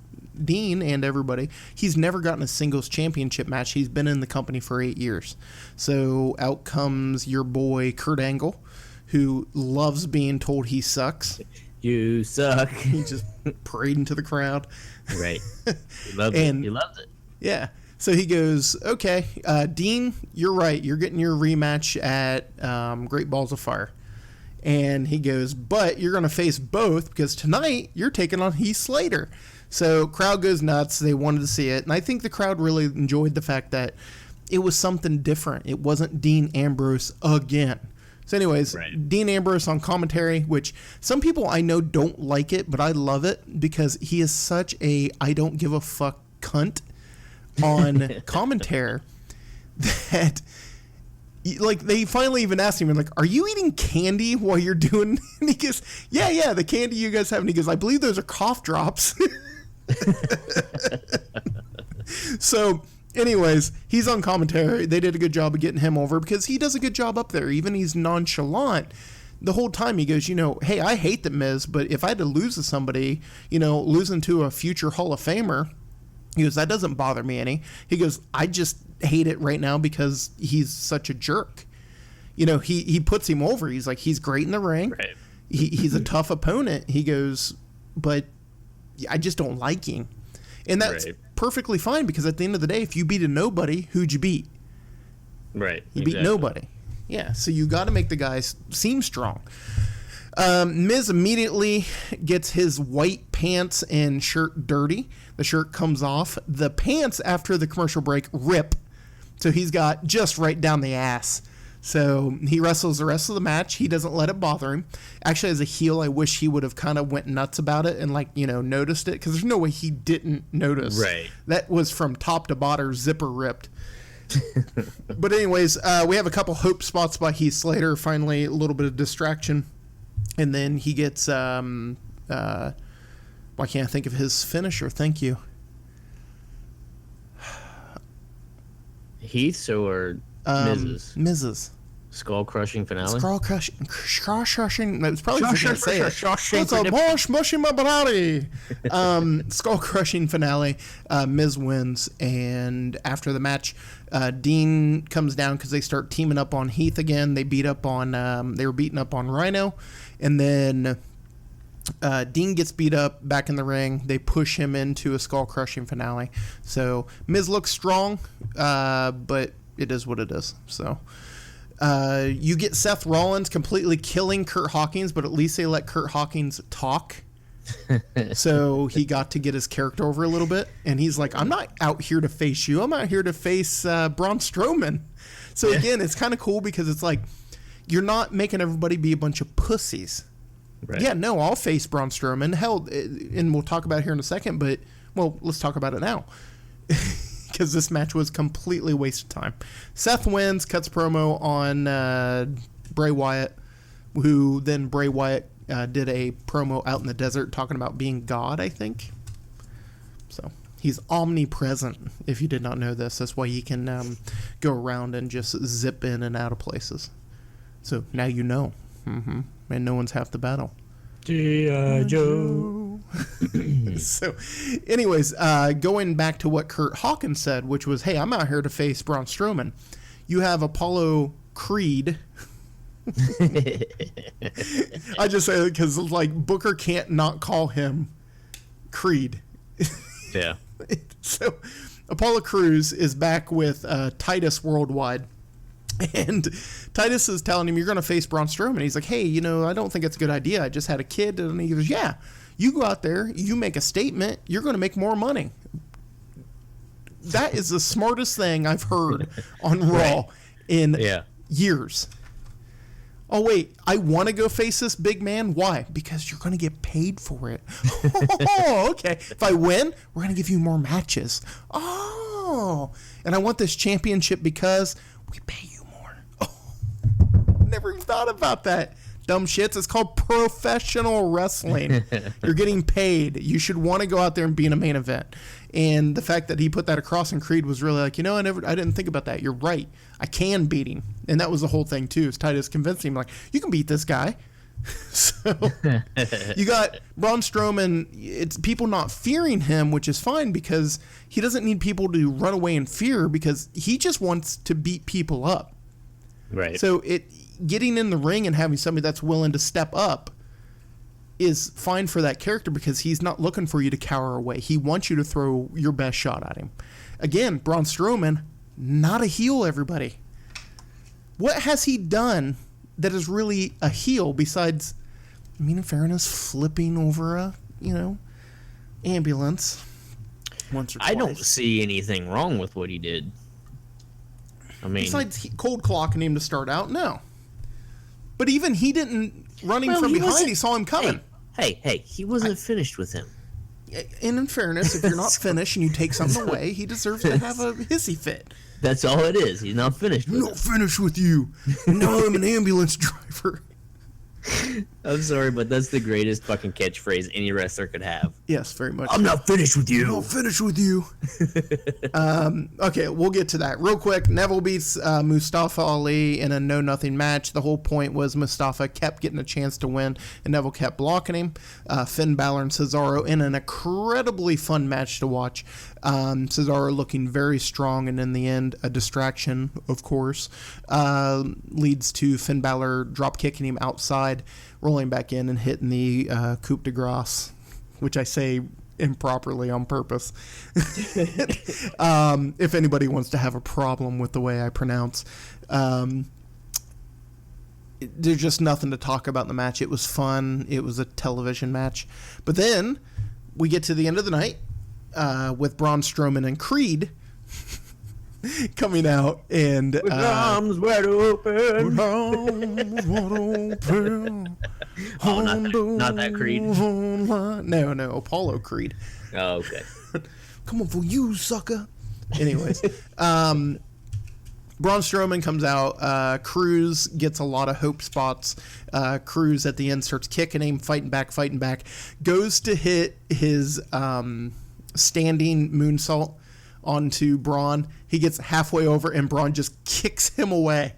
Dean and everybody he's never gotten a singles championship match. He's been in the company for 8 years. So out comes your boy Kurt Angle, who loves being told he sucks. You suck. He just prayed into the crowd. Right. He loves it. He loves it. Yeah. So he goes, okay, Dean, you're right. You're getting your rematch at Great Balls of Fire. And he goes, but you're going to face both because tonight you're taking on Heath Slater. So crowd goes nuts. They wanted to see it. And I think the crowd really enjoyed the fact that it was something different. It wasn't Dean Ambrose again. So anyways, right. Dean Ambrose on commentary, which some people I know don't like it, but I love it because he is such a I don't give a fuck cunt on commentary that... Like, they finally even asked him, like, are you eating candy while you're doing... And he goes, yeah, the candy you guys have. And he goes, I believe those are cough drops. So, anyways, he's on commentary. They did a good job of getting him over because he does a good job up there. Even he's nonchalant. The whole time he goes, hey, I hate the Miz, but if I had to lose to somebody, losing to a future Hall of Famer... He goes, that doesn't bother me any. He goes, I just hate it right now because he's such a jerk. He puts him over. He's like, he's great in the ring. Right. He's a tough opponent. He goes, but I just don't like him. And that's perfectly fine because at the end of the day, if you beat a nobody, who'd you beat? Right. You beat nobody. Yeah, so you got to make the guys seem strong. Miz immediately gets his white pants and shirt dirty. The shirt comes off. The pants, after the commercial break, rip. So he's got just right down the ass. So he wrestles the rest of the match. He doesn't let it bother him. Actually, as a heel, I wish he would have kind of went nuts about it and, noticed it. Because there's no way he didn't notice. Right. That was from top to bottom, zipper ripped. But anyways, we have a couple hope spots by Heath Slater. Finally, a little bit of distraction. And then he gets, why can't I think of his finisher? Thank you. Heath's or Miz's? Miz's. Skull crushing finale? Skull crushing. That's probably how you say it. That's a mosh mushing my body. Skull crushing finale. Miz wins, and after the match, Dean comes down because they start teaming up on Heath again. They beat up on. They were beating up on Rhino, and then Dean gets beat up back in the ring. They push him into a skull crushing finale. So Miz looks strong, but it is what it is. So. You get Seth Rollins completely killing Kurt Hawkins, but at least they let Kurt Hawkins talk. So he got to get his character over a little bit. And he's like, I'm not out here to face you. I'm out here to face Braun Strowman. So again, it's kind of cool because it's like, you're not making everybody be a bunch of pussies. Right. Yeah, no, I'll face Braun Strowman. Hell, and we'll talk about it here in a second, but, well, let's talk about it now. Because this match was completely a waste of time. Seth wins, cuts promo on Bray Wyatt, who then Bray Wyatt did a promo out in the desert talking about being God, I think. So he's omnipresent, if you did not know this. That's why he can go around and just zip in and out of places. So now you know. And no one's half the battle. G.I. Joe. So, anyways, going back to what Kurt Hawkins said, which was, hey, I'm out here to face Braun Strowman. You have Apollo Creed. I just say it because, like, Booker can't not call him Creed. Yeah. So, Apollo Crews is back with Titus Worldwide. And Titus is telling him, you're going to face Braun Strowman. He's like, hey, I don't think it's a good idea. I just had a kid. And he goes, yeah, you go out there, you make a statement, you're going to make more money. That is the smartest thing I've heard on Raw in years. Oh, wait, I want to go face this big man. Why? Because you're going to get paid for it. Oh, okay. If I win, we're going to give you more matches. Oh, and I want this championship because we pay you more. Oh, never even thought about that. Dumb shits. It's called professional wrestling. You're getting paid. You should want to go out there and be in a main event. And the fact that he put that across in Creed was really like, I didn't think about that. You're right. I can beat him. And that was the whole thing too. Is Titus convinced him, like, you can beat this guy. So you got Braun Strowman. It's people not fearing him, which is fine because he doesn't need people to run away in fear because he just wants to beat people up. Right. So getting in the ring and having somebody that's willing to step up is fine for that character because he's not looking for you to cower away. He wants you to throw your best shot at him. Again, Braun Strowman, not a heel, everybody. What has he done that is really a heel besides, in fairness, flipping over a, ambulance once or twice? I don't see anything wrong with what he did. Besides cold clocking him to start out, no. But even he didn't running from behind. He saw him coming. Hey, he wasn't finished with him. And in fairness, if you're not finished and you take something away, he deserves to have a hissy fit. That's all it is. He's not finished with him. Not finished with you. Now I'm an ambulance driver. I'm sorry, but that's the greatest fucking catchphrase any wrestler could have. Yes, very much. I'm not finished with you. I'm not finished with you. Okay, we'll get to that. Real quick, Neville beats Mustafa Ali in a no-nothing match. The whole point was Mustafa kept getting a chance to win, and Neville kept blocking him. Finn Balor and Cesaro in an incredibly fun match to watch. Cesaro looking very strong, and in the end, a distraction, of course, leads to Finn Balor drop-kicking him outside, rolling back in and hitting the coup de grace, which I say improperly on purpose. If anybody wants to have a problem with the way I pronounce, there's just nothing to talk about in the match. It was fun. It was a television match. But then we get to the end of the night with Braun Strowman and Creed coming out, and with arms wide open. Oh, not that Creed. No, Apollo Creed. Oh, okay. Come on for you, sucker. Anyways, Braun Strowman comes out. Cruz gets a lot of hope spots. Cruz at the end starts kicking him, fighting back. Goes to hit his standing moonsault onto Braun. He gets halfway over and Braun just kicks him away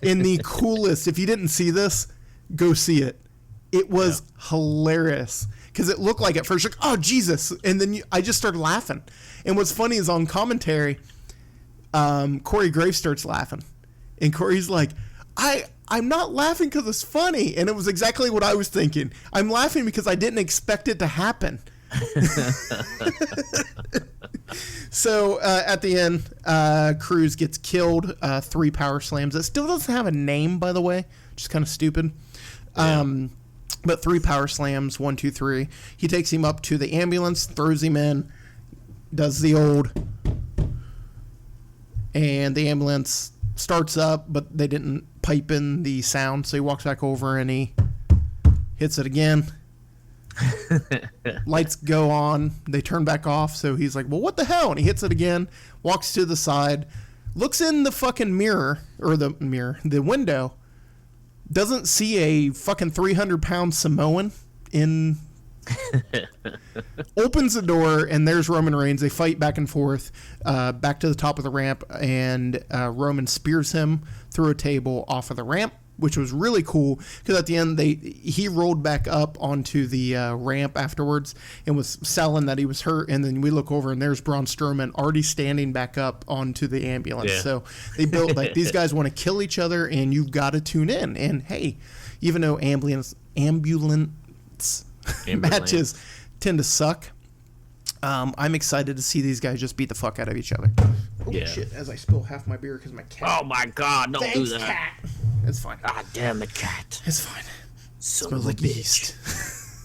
in the coolest. If you didn't see this, go see it. It was hilarious because it looked like at first like, oh Jesus, and then I just started laughing. And what's funny is on commentary, Corey Graves starts laughing, and Corey's like, I'm not laughing because it's funny, and it was exactly what I was thinking. I'm laughing because I didn't expect it to happen. So at the end, Cruz gets killed. 3 power slams. It still doesn't have a name, by the way, which is kind of stupid. But 3 power slams, 1, 2, 3. He takes him up to the ambulance, throws him in, does the old, and the ambulance starts up, but they didn't pipe in the sound, so he walks back over and he hits it again. Lights go on, they turn back off, so he's like, well, what the hell? And he hits it again, walks to the side, looks in the fucking mirror, or the window, doesn't see a fucking 300-pound Samoan in opens the door, and there's Roman Reigns. They fight back and forth, back to the top of the ramp, and Roman spears him through a table off of the ramp, which was really cool because at the end he rolled back up onto the ramp afterwards and was selling that he was hurt, and then we look over and there's Braun Strowman already standing back up onto the ambulance. Yeah. So they built like these guys want to kill each other, and you've got to tune in. And hey, even though ambulance matches tend to suck, I'm excited to see these guys just beat the fuck out of each other. Oh shit, as I spill half my beer because my cat. Oh my god, don't do that. Cat. It's fine. God damn it, cat. It's fine. Smells like yeast.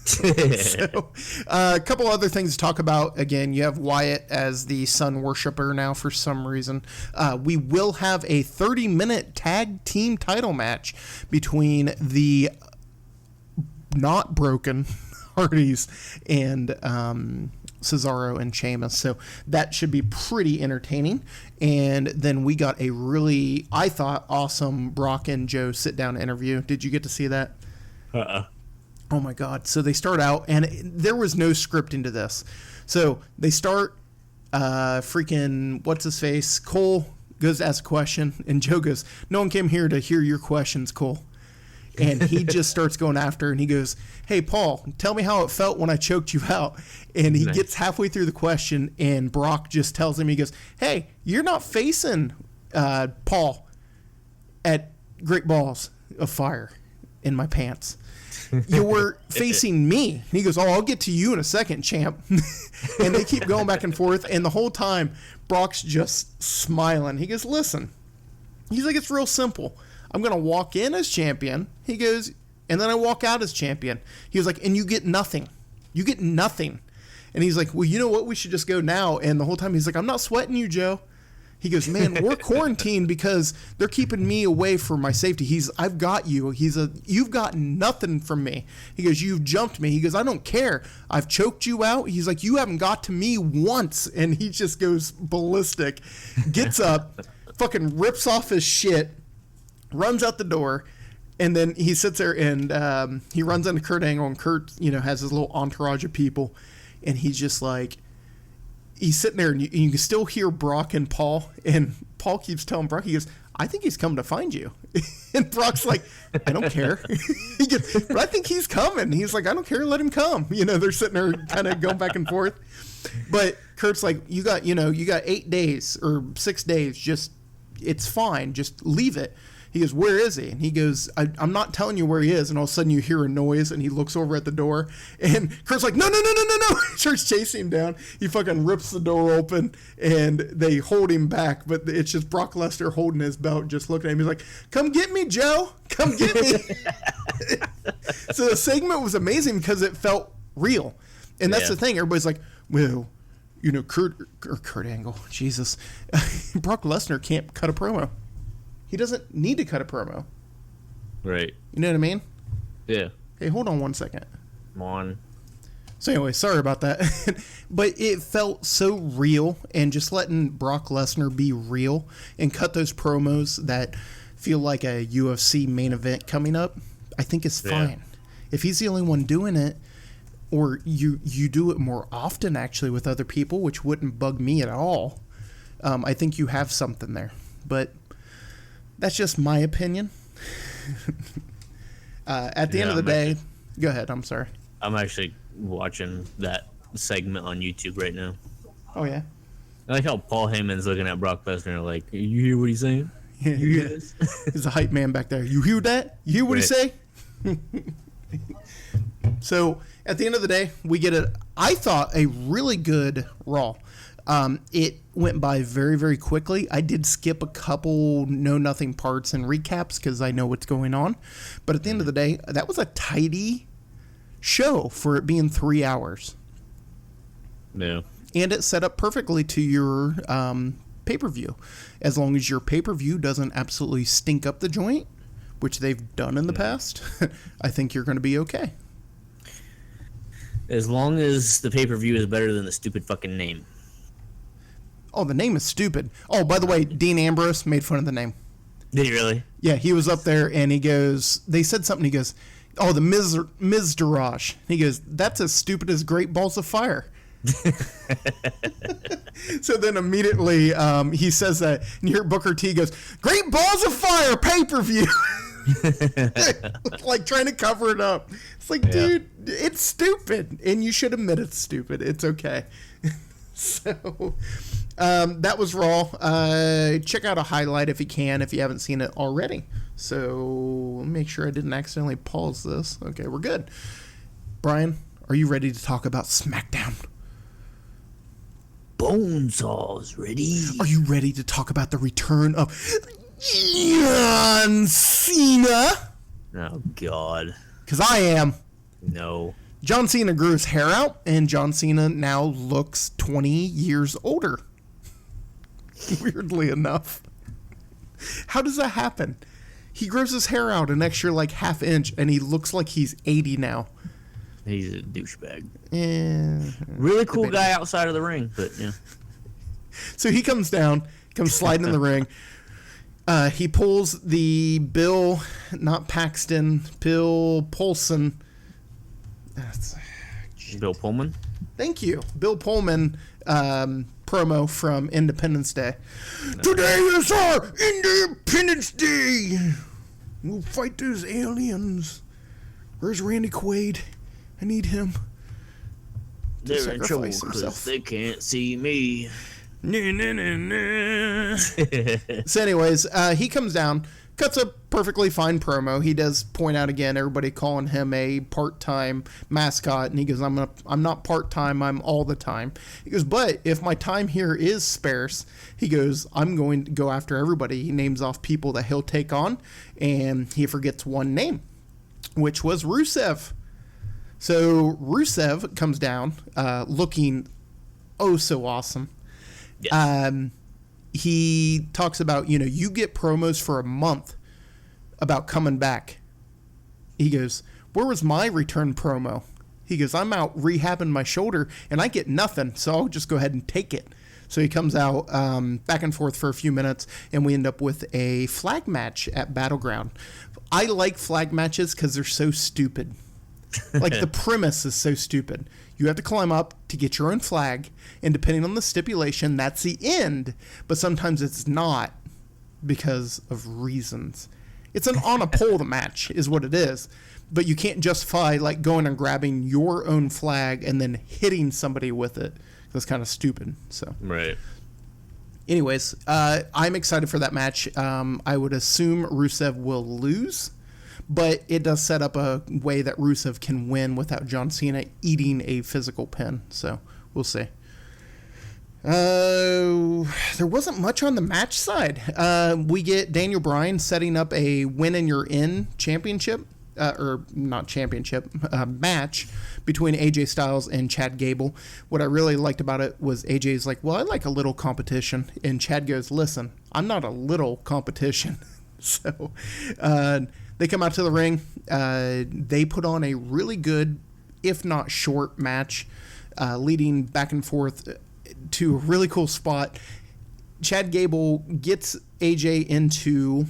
So, a couple other things to talk about. Again, you have Wyatt as the sun worshiper now for some reason. We will have a 30-minute tag team title match between the not broken Hardys and Cesaro and Sheamus. So that should be pretty entertaining. And then we got a really, I thought, awesome Brock and Joe sit-down interview. Did you get to see that? Oh my God. So they start out, and there was no scripting to this. So they start, freaking, what's his face? Cole goes to ask a question, and Joe goes, "No one came here to hear your questions, Cole." And he just starts going after, and he goes, "Hey, Paul, tell me how it felt when I choked you out." And he gets halfway through the question, and Brock just tells him, he goes, "Hey, you're not facing Paul at Great Balls of Fire in my pants. You were facing me." And he goes, "Oh, I'll get to you in a second, champ." And they keep going back and forth, and the whole time, Brock's just smiling. He goes, "Listen," he's like, "it's real simple. I'm going to walk in as champion," he goes, "and then I walk out as champion." He was like, "and you get nothing. You get nothing." And he's like, "Well, you know what? We should just go now." And the whole time he's like, "I'm not sweating you, Joe." He goes, "Man, we're quarantined because they're keeping me away for my safety." I've got you. You've got nothing from me. He goes, "You've jumped me." He goes, "I don't care. I've choked you out." He's like, "You haven't got to me once." And he just goes ballistic, gets up, fucking rips off his shit, runs out the door, and then he sits there and he runs into Kurt Angle, and Kurt, has his little entourage of people, and he's just like, he's sitting there, and you can still hear Brock and Paul, and Paul keeps telling Brock, he goes, "I think he's coming to find you." And Brock's like, "I don't care." He goes, "But I think he's coming." He's like, "I don't care, let him come." They're sitting there kind of going back and forth. But Kurt's like, you got 8 days or 6 days, just, it's fine, just leave it." He goes, "Where is he?" And he goes, I'm not telling you where he is." And all of a sudden you hear a noise, and he looks over at the door, and Kurt's like, no. He starts chasing him down. He fucking rips the door open, and they hold him back, but it's just Brock Lesnar holding his belt, just looking at him. He's like, "Come get me, Joe. Come get me." So the segment was amazing because it felt real. And that's the thing. Everybody's like, "Well, Kurt Angle, Jesus, Brock Lesnar can't cut a promo. He doesn't need to cut a promo." Right. You know what I mean? Yeah. Hey, hold on one second. Come on. So anyway, sorry about that. But it felt so real, and just letting Brock Lesnar be real and cut those promos that feel like a UFC main event coming up, I think is fine. If he's the only one doing it, or you do it more often actually with other people, which wouldn't bug me at all, I think you have something there. But that's just my opinion. At the end of the day, go ahead. I'm sorry. I'm actually watching that segment on YouTube right now. Oh, yeah? I like how Paul Heyman's looking at Brock Lesnar like, "You hear what he's saying?" Yeah, you hear this? There's a hype man back there. You hear that? You hear what he say? So, at the end of the day, we get I thought, a really good Raw. It went by very, very quickly. I did skip a couple know-nothing parts and recaps because I know what's going on. But at the end of the day, that was a tidy show for it being 3 hours. Yeah. And it set up perfectly to your pay-per-view. As long as your pay-per-view doesn't absolutely stink up the joint, which they've done in the past, I think you're going to be okay. As long as the pay-per-view is better than the stupid fucking name. Oh, the name is stupid. Oh, by the way, Dean Ambrose made fun of the name. Did he really? Yeah, he was up there, and he goes, they said something, he goes, "Oh, the Miz Daraj." He goes, "That's as stupid as Great Balls of Fire." So then immediately he says that, and you hear Booker T goes, "Great Balls of Fire pay-per-view." Like trying to cover it up. It's like, dude, it's stupid, and you should admit it's stupid. It's okay. So that was Raw. Check out a highlight if you can, if you haven't seen it already. So make sure I didn't accidentally pause this. Okay, we're good. Brian, are you ready to talk about SmackDown? Bonesaw's ready. Are you ready to talk about the return of John Cena? Oh, God. Because I am. No. John Cena grew his hair out, and John Cena now looks 20 years older. Weirdly enough. How does that happen? He grows his hair out an extra, like, half inch, and he looks like he's 80 now. He's a douchebag. Yeah. Really cool guy outside of the ring, but yeah. So he comes down, comes sliding in the ring. He pulls the Bill, not Paxton, Bill Pullman. Bill Pullman? Thank you. Bill Pullman promo from Independence Day. No. Today is our Independence Day. We'll fight those aliens. Where's Randy Quaid? I need him. They're in trouble because they can't see me. So anyways, he comes down, cuts a perfectly fine promo. He does point out again, everybody calling him a part-time mascot, and he goes, I'm not part-time, I'm all the time. He goes, but if my time here is sparse, he goes, I'm going to go after everybody. He names off people that he'll take on, and he forgets one name, which was Rusev. So Rusev comes down, looking oh so awesome. Yes. He talks about, you get promos for a month about coming back. He goes, where was my return promo? He goes, I'm out rehabbing my shoulder and I get nothing, so I'll just go ahead and take it. So he comes out back and forth for a few minutes, and we end up with a flag match at Battleground. I like flag matches because they're so stupid. Like, the premise is so stupid. You have to climb up to get your own flag, and depending on the stipulation, that's the end. But sometimes it's not because of reasons. It's an on a pole match is what it is. But you can't justify, like, going and grabbing your own flag and then hitting somebody with it. That's kind of stupid. So right. Anyways, I'm excited for that match. I would assume Rusev will lose. But it does set up a way that Rusev can win without John Cena eating a physical pin. So we'll see. There wasn't much on the match side. We get Daniel Bryan setting up a win and you're in championship, or not championship, match between AJ Styles and Chad Gable. What I really liked about it was AJ's like, well, I like a little competition. And Chad goes, listen, I'm not a little competition. So, they come out to the ring. They put on a really good, if not short, match, leading back and forth to a really cool spot. Chad Gable gets AJ into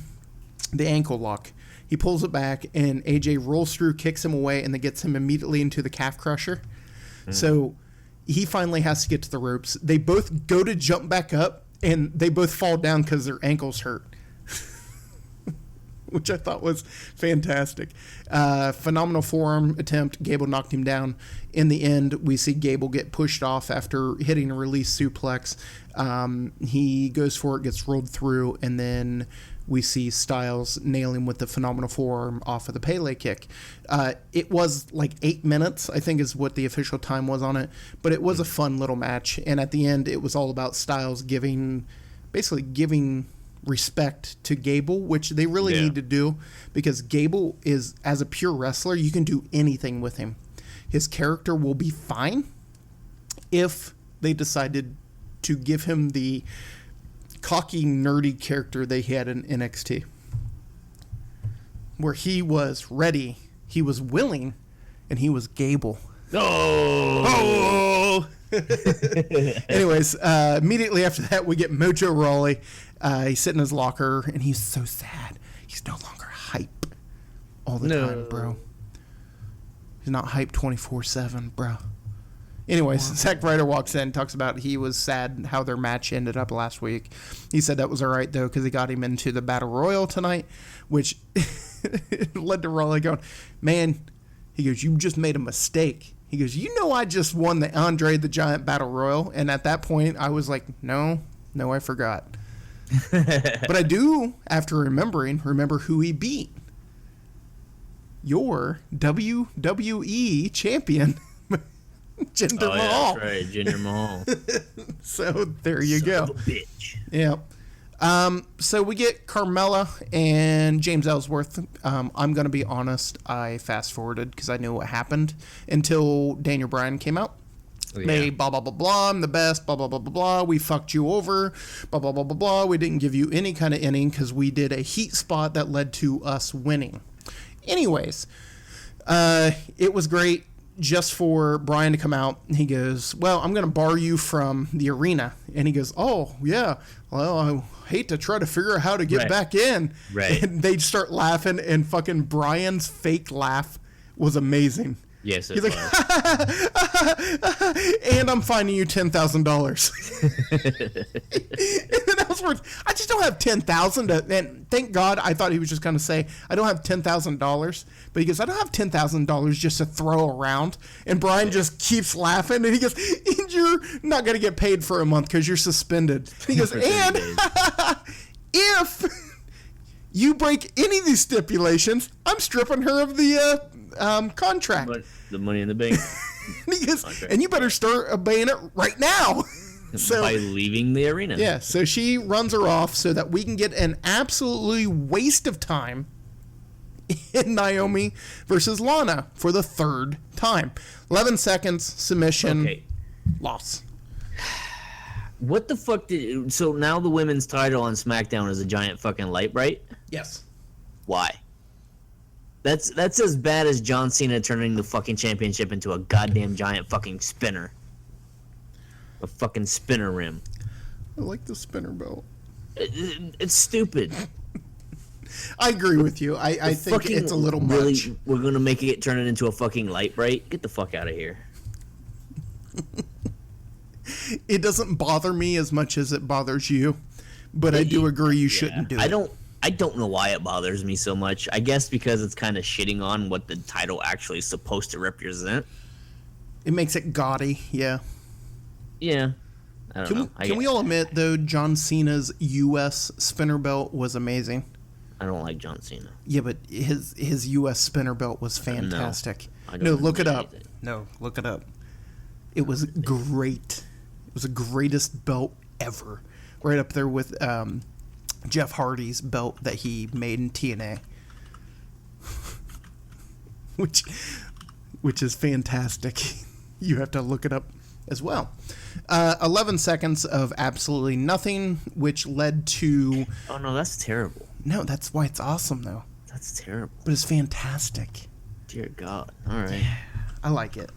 the ankle lock. He pulls it back, and AJ rolls through, kicks him away, and then gets him immediately into the calf crusher. So he finally has to get to the ropes. They both go to jump back up, and they both fall down because their ankles hurt. Which I thought was fantastic. Phenomenal forearm attempt. Gable knocked him down. In the end, we see Gable get pushed off after hitting a release suplex. He goes for it, gets rolled through, and then we see Styles nail him with the phenomenal forearm off of the Pele kick. It was like 8 minutes, I think is what the official time was on it. But it was a fun little match. And at the end, it was all about Styles giving respect to Gable, which they really need to do, because Gable is, as a pure wrestler, you can do anything with him. His character will be fine if they decided to give him the cocky, nerdy character they had in NXT, where he was ready, he was willing, and he was Gable. Oh! Anyways, immediately after that, we get Mojo Rawley. He's sitting in his locker, and he's so sad. He's no longer hype all the time, bro. He's not hype 24/7, bro. Anyways, Zack Ryder walks in, talks about he was sad how their match ended up last week. He said that was all right, though, because he got him into the Battle Royal tonight, which it led to Raleigh going, man, he goes, you just made a mistake. He goes, you know I just won the Andre the Giant Battle Royal. And at that point, I was like, no, I forgot. But I do, after remember who he beat. Your WWE champion, Jinder Mahal. That's right, Jinder Mahal. So there you go. Son of a bitch. Yeah. So we get Carmella and James Ellsworth. I'm going to be honest. I fast forwarded because I knew what happened until Daniel Bryan came out. Oh, yeah. They blah, blah, blah, blah. I'm the best. Blah, blah, blah, blah, blah. We fucked you over. Blah, blah, blah, blah, blah. We didn't give you any kind of inning because we did a heat spot that led to us winning. Anyways, it was great just for Brian to come out. He goes, well, I'm going to bar you from the arena. And he goes, oh, yeah. Well, I hate to try to figure out how to get back in. Right. And they start laughing, and fucking Brian's fake laugh was amazing. Yes, He's like, and I'm fining you $10,000. And then Ellsworth, I just don't have $10,000. And thank God, I thought he was just going to say, I don't have $10,000. But he goes, I don't have $10,000 just to throw around. And Brian just keeps laughing. And he goes, and you're not going to get paid for a month because you're suspended. He goes, and if you break any of these stipulations, I'm stripping her of the contract. But the Money in the Bank. And you better start obeying it right now. So, by leaving the arena. Yeah, so she runs her off so that we can get an absolutely waste of time in Naomi versus Lana for the third time. 11 seconds, submission, loss. What the fuck did... So now the women's title on SmackDown is a giant fucking light bright? Yes. Why? That's as bad as John Cena turning the fucking championship into a goddamn giant fucking spinner. A fucking spinner rim. I like the spinner belt. It's stupid. I agree with you. I think it's a little much. We're gonna make it turn it into a fucking light bright? Get the fuck out of here. It doesn't bother me as much as it bothers you, but I do agree you shouldn't do it. I don't know why it bothers me so much. I guess because it's kind of shitting on what the title actually is supposed to represent. It makes it gaudy, yeah. Yeah. I don't know. Can we all admit, though, John Cena's U.S. spinner belt was amazing? I don't like John Cena. Yeah, but his U.S. spinner belt was fantastic. No, look it up. No, look it up. It was great. It was the greatest belt ever. Right up there with Jeff Hardy's belt that he made in TNA. which is fantastic. You have to look it up as well. 11 seconds of absolutely nothing, which led to... Oh, no, that's terrible. No, that's why it's awesome, though. That's terrible. But it's fantastic. Dear God. All right. I like it.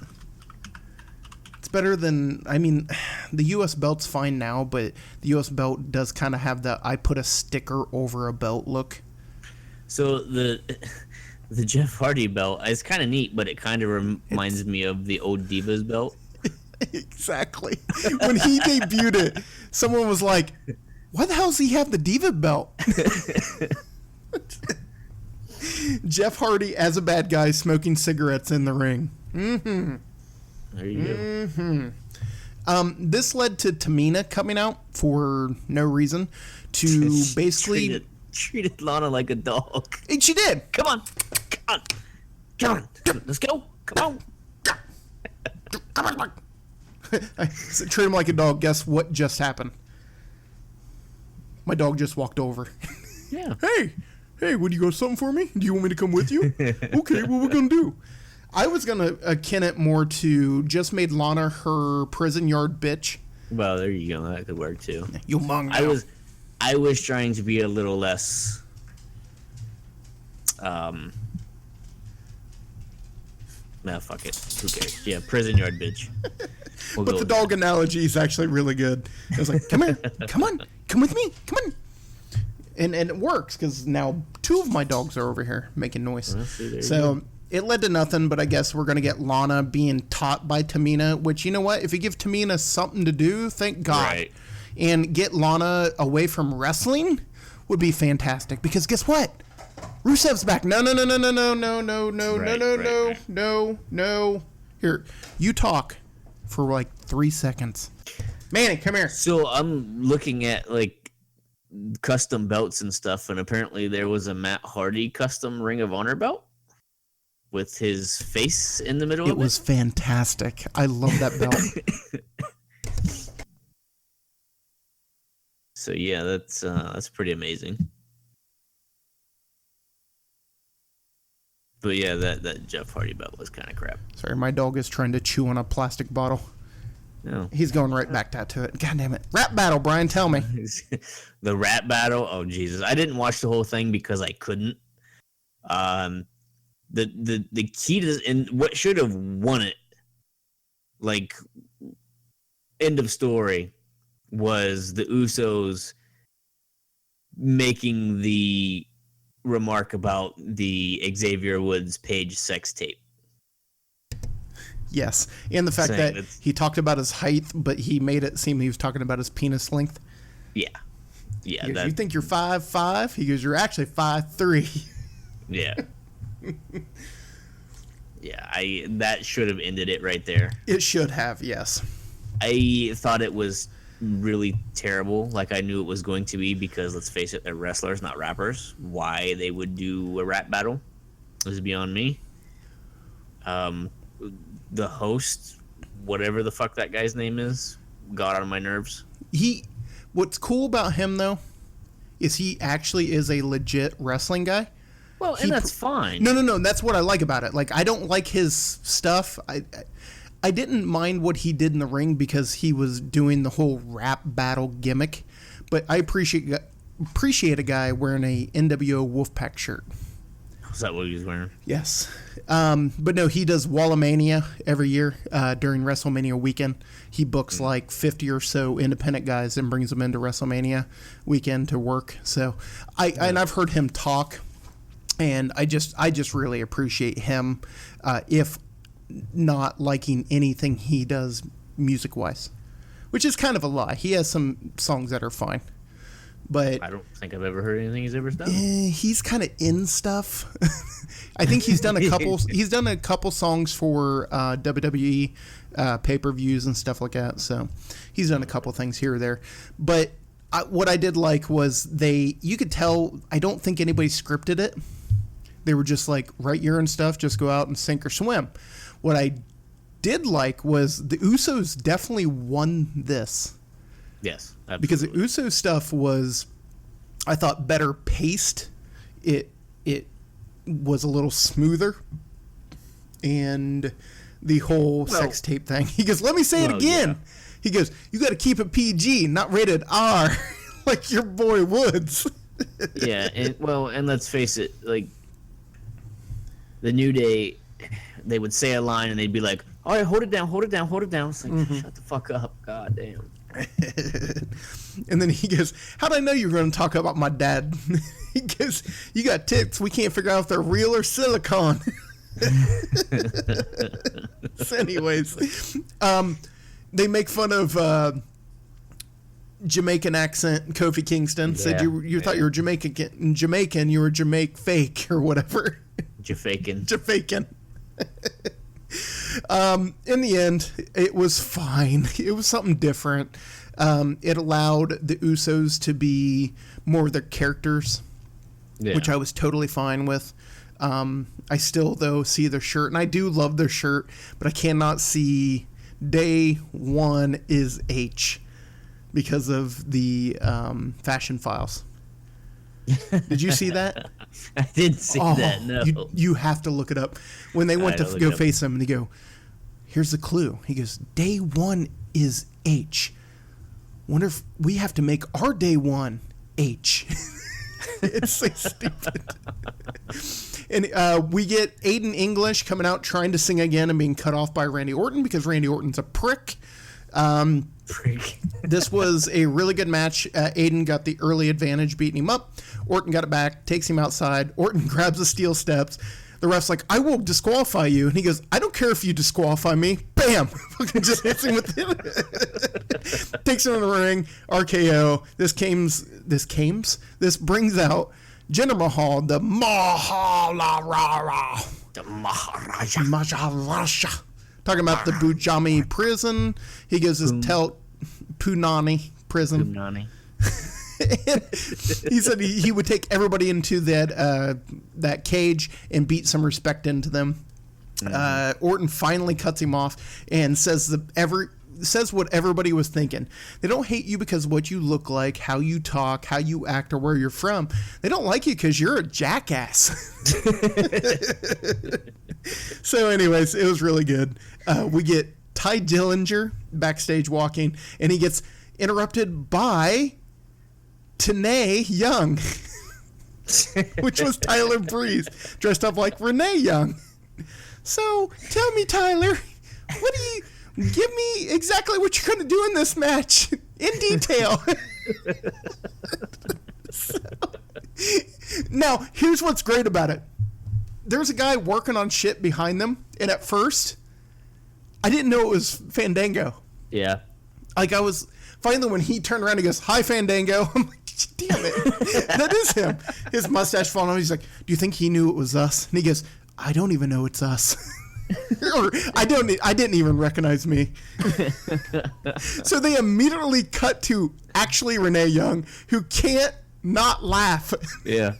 It's better than... I mean, the U.S. belt's fine now, but the U.S. belt does kind of have the I put a sticker over a belt look. So the Jeff Hardy belt is kind of neat, but it kind of reminds me of the old Divas belt. Exactly. When he debuted it, someone was like, why the hell does he have the Diva belt? Jeff Hardy as a bad guy smoking cigarettes in the ring. Mm-hmm. There you go. Mm-hmm. This led to Tamina coming out for no reason to basically... treated Lana like a dog. And she did. Come on. Let's go. Come on. I treat him like a dog. Guess what just happened? My dog just walked over. Yeah. Hey, would you go something for me? Do you want me to come with you? Okay, what we're going to do? I was going to akin it more to just made Lana her prison yard bitch. Well, there you go. That could work too. You mongo. I was trying to be a little less nah, fuck it. Who cares? Yeah, prison yard bitch. But the dog analogy is actually really good. I was like, come here, come on, come with me, come on. And it works because now 2 of my dogs are over here making noise. Well, so it led to nothing, but I guess we're going to get Lana being taught by Tamina, which, you know what? If you give Tamina something to do, thank God. Right. And get Lana away from wrestling would be fantastic because guess what? Rusev's back. No. Right. No. Here, you talk for like 3 seconds. Manny, come here. So I'm looking at like custom belts and stuff, and apparently there was a Matt Hardy custom Ring of Honor belt with his face in the middle of it. It was fantastic. I love that belt. So yeah, that's pretty amazing. But yeah, that Jeff Hardy belt was kind of crap. Sorry, my dog is trying to chew on a plastic bottle. No. He's going right back to it. God damn it. Rap battle, Brian, tell me. The rap battle? Oh, Jesus. I didn't watch the whole thing because I couldn't. The key to this, and what should have won it, like, end of story, was the Usos making the remark about the Xavier Woods Page sex tape. Yes, and the fact Saying that he talked about his height, but he made it seem he was talking about his penis length. Yeah. Yeah. He goes, you think you're 5'5"? He goes, you're actually 5'3". Yeah. Yeah, that should have ended it right there. It should have, yes. I thought it was really terrible, like I knew it was going to be, because let's face it, they're wrestlers, not rappers. Why they would do a rap battle is beyond me. The host, whatever the fuck that guy's name is, got on my nerves. What's cool about him though is he actually is a legit wrestling guy. Well, and that's fine. No. That's what I like about it. Like, I don't like his stuff. I didn't mind what he did in the ring because he was doing the whole rap battle gimmick, but I appreciate a guy wearing a NWO Wolfpack shirt. Is that what he was wearing? Yes. But no, he does Wallamania every year during WrestleMania weekend. He books like 50 or so independent guys and brings them into WrestleMania weekend to work. So and I've heard him talk, and I just really appreciate him, if not liking anything he does music wise, which is kind of a lie. He has some songs that are fine, but I don't think I've ever heard anything he's ever done. he's kind of in stuff. I think he's done a couple. He's done a couple songs for WWE pay-per-views and stuff like that. So he's done a couple things here or there. But what I did like was you could tell. I don't think anybody scripted it. They were just like, write your own stuff. Just go out and sink or swim. What I did like was the Usos definitely won this. Yes, absolutely. Because the Usos stuff was, I thought, better paced. It was a little smoother. And the whole sex tape thing. He goes, let me say it again. Yeah. He goes, you got to keep it PG, not rated R, like your boy Woods. Yeah, and let's face it, like, the New Day, they would say a line and they'd be like, all right, hold it down. It's like, shut the fuck up. God damn. And then he goes, how'd I know you were going to talk about my dad? He goes, you got tits. We can't figure out if they're real or silicone. So anyways, they make fun of Jamaican accent. Kofi Kingston said you thought you were Jamaican, you were Jamaic fake or whatever. Jafakin. In the end, it was fine. It was something different. It allowed the Usos to be more of their characters, which I was totally fine with. I still, though, see their shirt, and I do love their shirt, but I cannot see Day One is H because of the fashion files. Did you see that? I didn't see that, no. You have to look it up. When they went to go face him, and they go, here's the clue. He goes, Day One is H. Wonder if we have to make our Day One H. It's so stupid. And we get Aiden English coming out trying to sing again and being cut off by Randy Orton because Randy Orton's a prick. This was a really good match. Aiden got the early advantage, beating him up. Orton got it back, takes him outside. Orton grabs the steel steps. The ref's like, I will disqualify you. And he goes, I don't care if you disqualify me. Bam! Fucking just hits him with it. Takes him in the ring. RKO. This brings out Jinder Mahal, the Mahalaja. The Maharaja. Maharaja. Talking about the Bujami prison. He gives his Punani prison. Punani. He said he would take everybody into that cage and beat some respect into them. Orton finally cuts him off and says what everybody was thinking. They don't hate you because of what you look like, how you talk, how you act, or where you're from. They don't like you because you're a jackass. So anyways, it was really good. We get Ty Dillinger backstage walking, and he gets interrupted by Tenay Young, which was Tyler Breeze, dressed up like Renee Young. So, tell me, Tyler, give me exactly what you're going to do in this match in detail. Now, here's what's great about it. There's a guy working on shit behind them, and at first, I didn't know it was Fandango. Yeah. Like, I was... Finally, when he turned around, he goes, "Hi, Fandango." I'm like, damn it. That is him. His mustache falling off. He's like, "Do you think he knew it was us?" And he goes, "I don't even know it's us." Or, I didn't even recognize me. So they immediately cut to actually Renee Young, who can't not laugh. Yeah.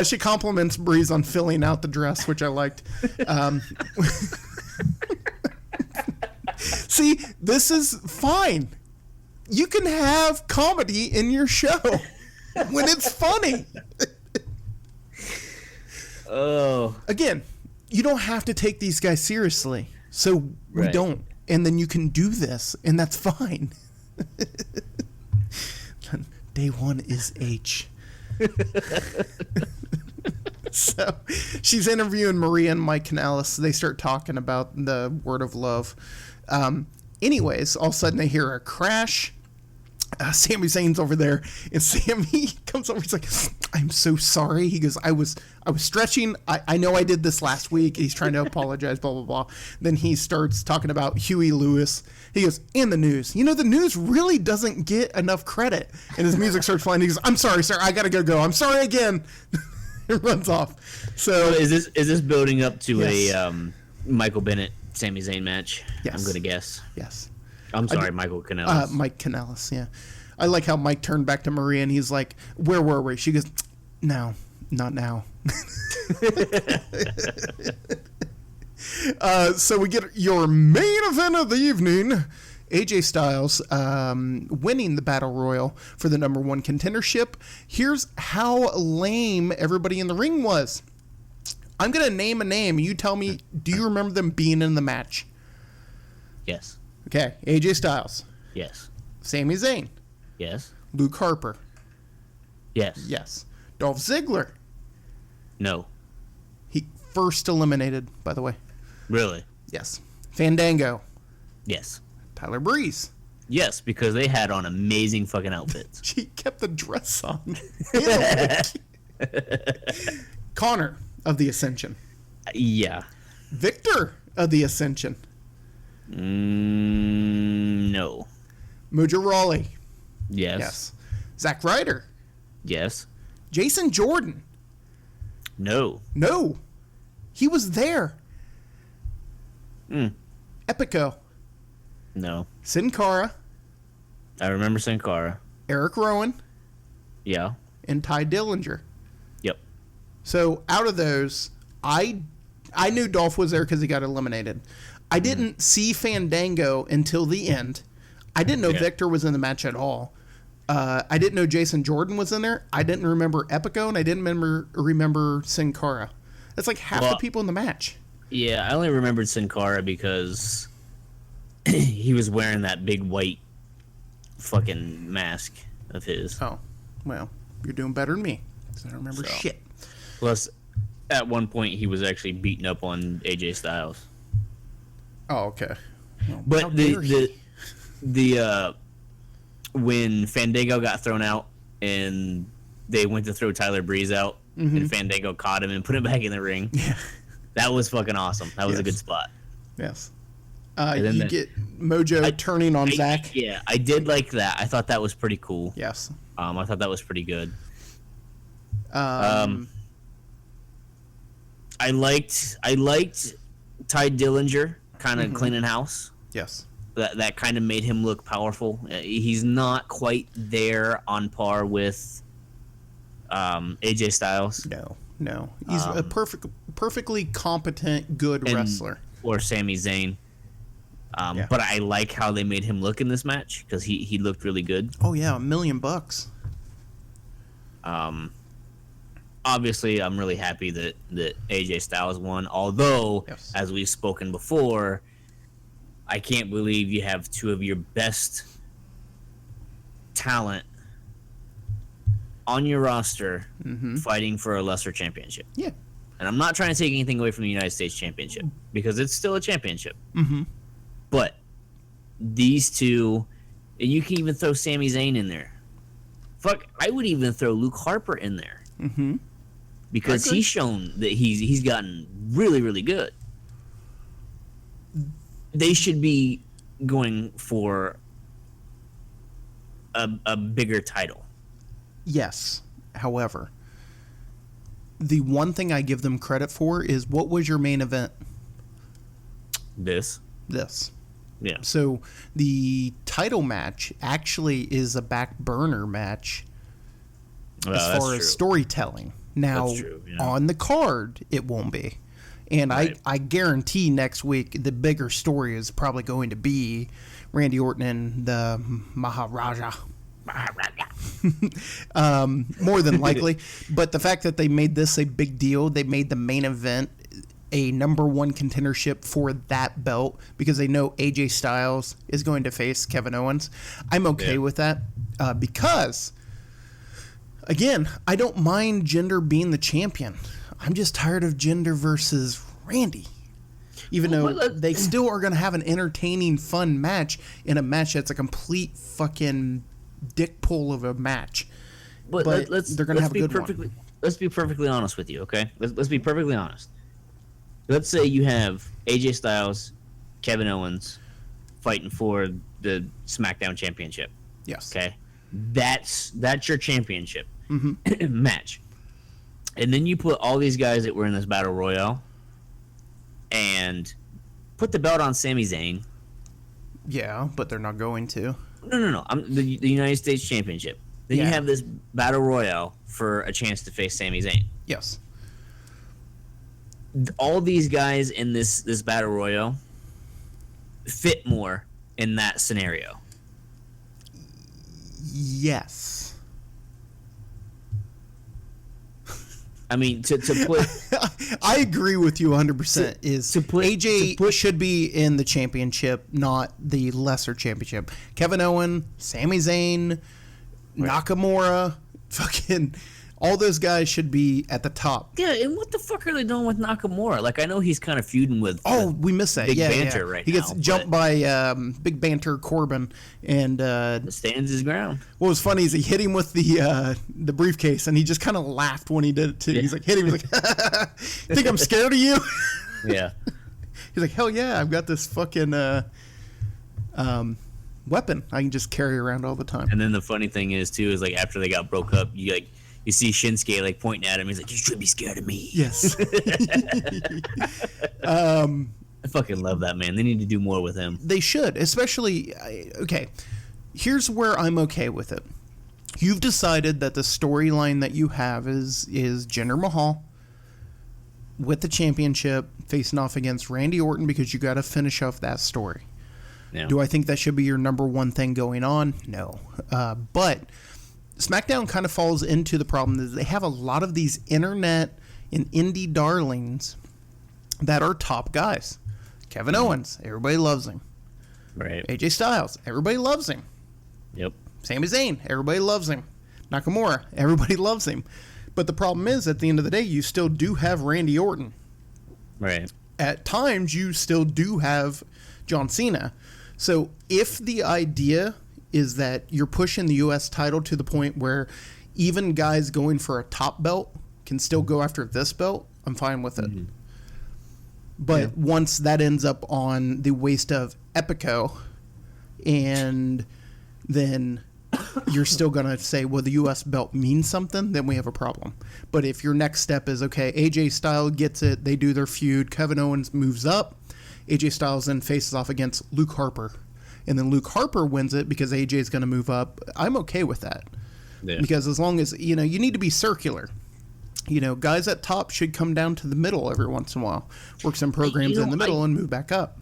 She compliments Breeze on filling out the dress, which I liked. See, this is fine. You can have comedy in your show when it's funny. Oh. Again, you don't have to take these guys seriously. So we Right. don't. And then you can do this, and that's fine. Day one is H. So she's interviewing Maria and Mike Canales. They start talking about the word of love. Anyways, all of a sudden they hear a crash. Sami Zayn's over there, and Sami comes over. He's like, "I'm so sorry." He goes, I was stretching. I know I did this last week." He's trying to apologize, blah, blah, blah. Then he starts talking about Huey Lewis. He goes, "And the news. You know, the news really doesn't get enough credit." And his music starts playing. He goes, "I'm sorry, sir. I got to go. I'm sorry again." It runs off. So Is this building up to Yes. a Michael Bennett Sami Zayn match? Yes. I'm gonna guess. yes. I'm sorry, Michael Canales. Mike Canales, yeah. I like how Mike turned back to Maria and he's like, "Where were we?" She goes, "No, not now." So we get your main event of the evening. AJ Styles winning the Battle Royal for the #1 contendership. Here's how lame everybody in the ring was. I'm going to name a name. You tell me, do you remember them being in the match? Yes. Okay, AJ Styles, Yes. Sami Zayn, Yes. Luke Harper, Yes. yes. Dolph Ziggler, No. he first eliminated, by the way. Really? Yes. Fandango, Yes. Tyler Breeze. Yes, because they had on amazing fucking outfits. She kept the dress on. Connor of the Ascension. Yeah. Victor of the Ascension. No. Mojo Rawley. Yes. Yes. Zack Ryder. Yes. Jason Jordan. No. No. He was there. Mm. Epico. No. Sin Cara. I remember Sin Cara. Eric Rowan. Yeah. And Ty Dillinger. Yep. So out of those, I knew Dolph was there because he got eliminated. I didn't see Fandango until the end. I didn't know Yeah. Victor was in the match at all. I didn't know Jason Jordan was in there. I didn't remember Epico, and I didn't remember Sin Cara. That's like half the Well, people in the match. Yeah, I only remembered Sin Cara because he was wearing that big white fucking mask of his. Oh, well, you're doing better than me. 'Cause I don't remember So. shit. Plus, at one point, he was actually beating up on AJ Styles. Oh, okay. Well, how But dare he? the when Fandango got thrown out and they went to throw Tyler Breeze out and Fandango caught him and put him back in the ring. Yeah. That was fucking awesome. That was a Yes. good spot. Yes. And then You get Mojo turning on Zach. Yeah, I did like that. I thought that was pretty cool. Yes. I thought that was pretty good. Um, I liked Ty Dillinger kind of cleaning house. yes. That kind of made him look powerful. He's not quite there on par with AJ Styles. No. He's a perfectly competent, good wrestler. Or Sami Zayn. Yeah. But I like how they made him look in this match because he looked really good. Oh yeah, $1 million. Obviously, I'm really happy that AJ Styles won. Although, Yes. as we've spoken before, I can't believe you have two of your best talent on your roster fighting for a lesser championship. Yeah. And I'm not trying to take anything away from the United States Championship because it's still a championship. Mm-hmm. But these two, and you can even throw Sami Zayn in there. Fuck, I would even throw Luke Harper in there. Mm-hmm. Because he's shown that he's gotten really, really good. They should be going for a bigger title. Yes. However, the one thing I give them credit for is, what was your main event? This. Yeah. So the title match actually is a back burner match as far as storytelling. Now, That's true, yeah. on the card, it won't be. And Right. I guarantee next week the bigger story is probably going to be Randy Orton and the Maharaja. More than likely. But the fact that they made this a big deal, they made the main event a number one contendership for that belt because they know AJ Styles is going to face Kevin Owens. I'm okay with that because, again, I don't mind Jinder being the champion. I'm just tired of Jinder versus Randy. Even though they still are going to have an entertaining, fun match in a match that's a complete fucking dick pull of a match. But they're going to have a good one. Let's be perfectly honest with you, okay? Let's be perfectly honest. Let's say you have AJ Styles, Kevin Owens fighting for the SmackDown Championship. Yes. Okay? That's your championship match. And then you put all these guys that were in this battle royale and put the belt on Sami Zayn. Yeah, but they're not going to. No. The United States Championship. Then you have this battle royale for a chance to face Sami Zayn. Yes. All these guys in this battle royale fit more in that scenario. Yes. I mean, to put... I agree with you 100%. AJ should be in the championship, not the lesser championship. Kevin Owens, Sami Zayn, Nakamura, fucking... all those guys should be at the top. Yeah, and what the fuck are they doing with Nakamura? Like, I know he's kind of feuding with... we missed that. Big Banter right now. He gets jumped by Big Banter Corbin, and... stands his ground. What was funny is he hit him with the briefcase, and he just kind of laughed when he did it, too. Yeah. He's like, hit him, he's like, think I'm scared of you? Yeah. He's like, hell yeah, I've got this fucking weapon I can just carry around all the time. And then the funny thing is, too, is like after they got broke up, you see Shinsuke like pointing at him. He's like, "You should be scared of me." Yes. I fucking love that man. They need to do more with him. They should, especially. Okay, here's where I'm okay with it. You've decided that the storyline that you have is Jinder Mahal with the championship facing off against Randy Orton because you got to finish off that story. Yeah. Do I think that should be your number one thing going on? No, but SmackDown kind of falls into the problem that they have a lot of these internet and indie darlings that are top guys. Kevin Owens, everybody loves him. Right. AJ Styles, everybody loves him. Yep. Sami Zayn, everybody loves him. Nakamura, everybody loves him. But the problem is, at the end of the day, you still do have Randy Orton. Right. At times, you still do have John Cena. So if the idea is that you're pushing the U.S. title to the point where even guys going for a top belt can still go after this belt, I'm fine with it. Mm-hmm. But once that ends up on the waist of Epico, and then you're still going to say, well, the U.S. belt means something, then we have a problem. But if your next step is, okay, AJ Styles gets it, they do their feud, Kevin Owens moves up, AJ Styles then faces off against Luke Harper, and then Luke Harper wins it because AJ is going to move up, I'm okay with that. Yeah. Because as long as, you need to be circular. Guys at top should come down to the middle every once in a while, work some programs in the middle and move back up.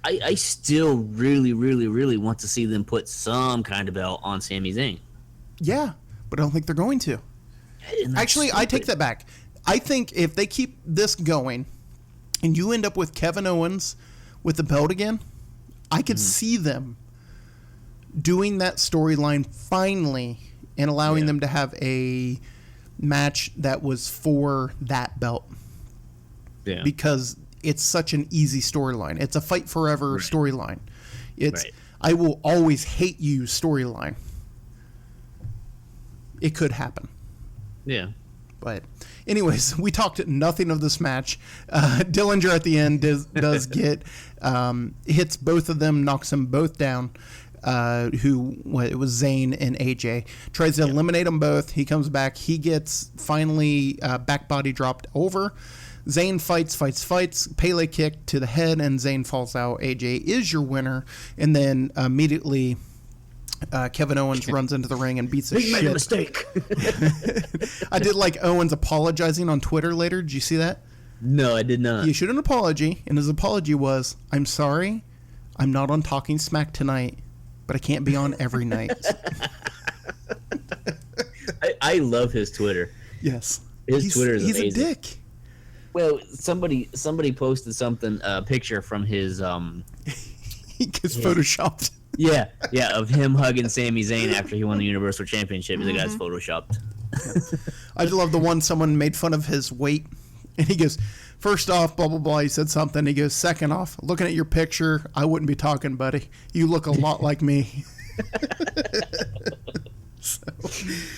I still really, really, really want to see them put some kind of belt on Sami Zayn. Yeah, but I don't think they're going to. Actually, stupid. I take that back. I think if they keep this going and you end up with Kevin Owens with the belt again, I could see them doing that storyline finally and allowing them to have a match that was for that belt. Yeah. Because it's such an easy storyline. It's a fight forever storyline. It's I will always hate you storyline. It could happen. Yeah. But anyways, we talked nothing of this match. Dillinger at the end does get hits both of them, knocks them both down. It was Zayn and AJ. Tries to eliminate them both. He comes back. He gets finally back body dropped over. Zayn fights. Pele kick to the head, and Zayn falls out. AJ is your winner. And then immediately Kevin Owens runs into the ring and beats the shit. He made a mistake. I did like Owens apologizing on Twitter later. Did you see that? No, I did not. He issued an apology, and his apology was, I'm sorry, I'm not on Talking Smack tonight, but I can't be on every night. I love his Twitter. Yes. His Twitter is amazing. He's a dick. Well, somebody posted something, a picture from his he gets photoshopped. Yeah, of him hugging Sami Zayn after he won the Universal Championship. The guy's photoshopped. I love the one someone made fun of his weight, and he goes, first off, blah, blah, blah, he said something. He goes, second off, looking at your picture, I wouldn't be talking, buddy. You look a lot like me.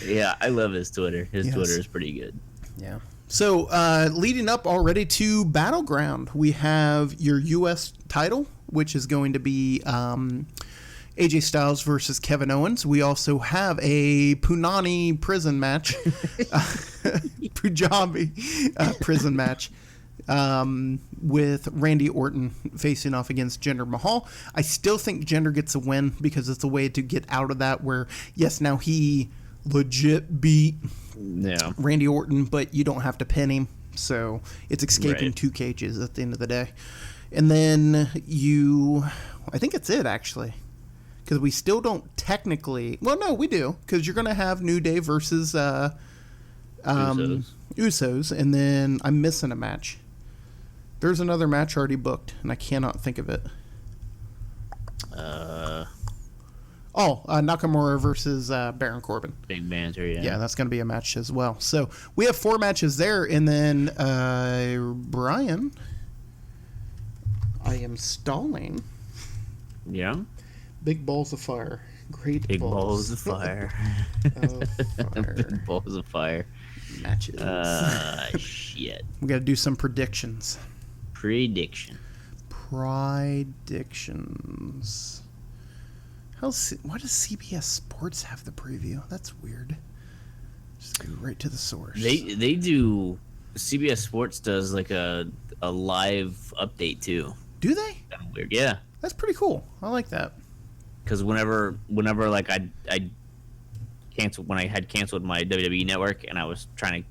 Yeah, I love his Twitter. His Twitter is pretty good. Yeah. So, leading up already to Battleground, we have your U.S. title, which is going to be AJ Styles versus Kevin Owens. We also have a Punani prison match, Punjabi prison match, with Randy Orton facing off against Jinder Mahal. I still think Jinder gets a win because it's a way to get out of that where, yes, now he legit beat Randy Orton, but you don't have to pin him. So it's escaping two cages at the end of the day. And then I think it's it actually. Because we still don't technically, well, no, we do. Because you're going to have New Day versus Usos. And then I'm missing a match. There's another match already booked, and I cannot think of it. Nakamura versus Baron Corbin. Big banter, yeah. Yeah, that's going to be a match as well. So we have 4 matches there, and then Brian, I am stalling. Yeah. Big balls of fire. Great Big balls of fire. Big balls of fire. Matches. Shit. We got to do some predictions. Predictions. Why does CBS Sports have the preview? That's weird. Just go right to the source. They do. CBS Sports does like a live update too. Do they? Kind of weird. Yeah. That's pretty cool. I like that. Because whenever like I canceled when I had canceled my WWE network and I was trying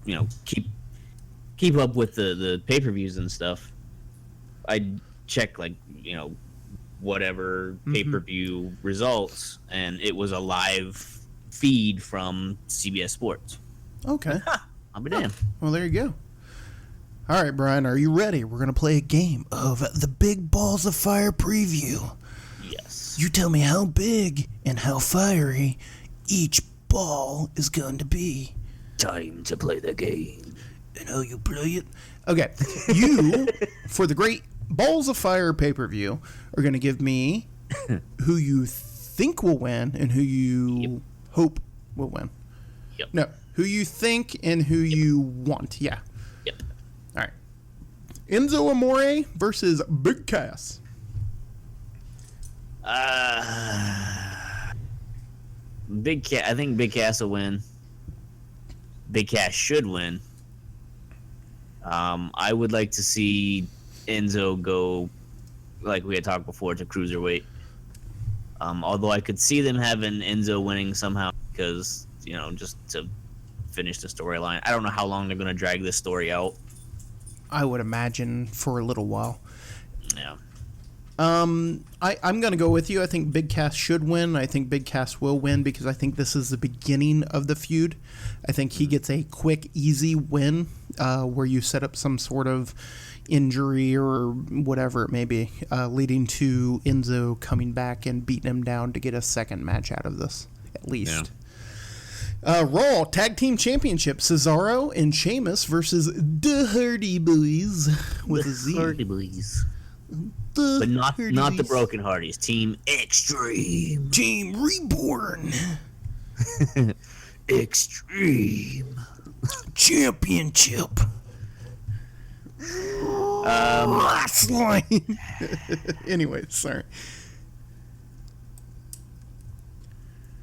to keep up with the pay-per-views and stuff, I'd check whatever pay-per-view results, and it was a live feed from CBS Sports. Okay. I'll be damned. Well, there you go. All right, Brian, are you ready? We're going to play a game of the Big Balls of Fire preview. Yes. You tell me how big and how fiery each ball is going to be. Time to play the game. And how you play it? Okay. You, for the great Balls of Fire pay-per-view, are going to give me who you think will win and who you hope will win. Yep. No, who you think and who you want. Yeah. Yep. All right. Enzo Amore versus Big Cass. I think Big Cass will win. Big Cass should win. I would like to see Enzo go, like we had talked before, to cruiserweight. Although I could see them having Enzo winning somehow because, just to finish the storyline. I don't know how long they're going to drag this story out. I would imagine for a little while. Yeah. I'm going to go with you. I think Big Cass should win. I think Big Cass will win because I think this is the beginning of the feud. I think he gets a quick, easy win where you set up some sort of injury or whatever it may be, leading to Enzo coming back and beating him down to get a second match out of this, at least. Yeah. Raw Tag Team Championship, Cesaro and Sheamus versus the Hardy Boys with a Z. Hardy Boys. But not the Broken Hardys. Team Extreme. Team Reborn. Extreme. Championship. Last line. Anyway, sorry.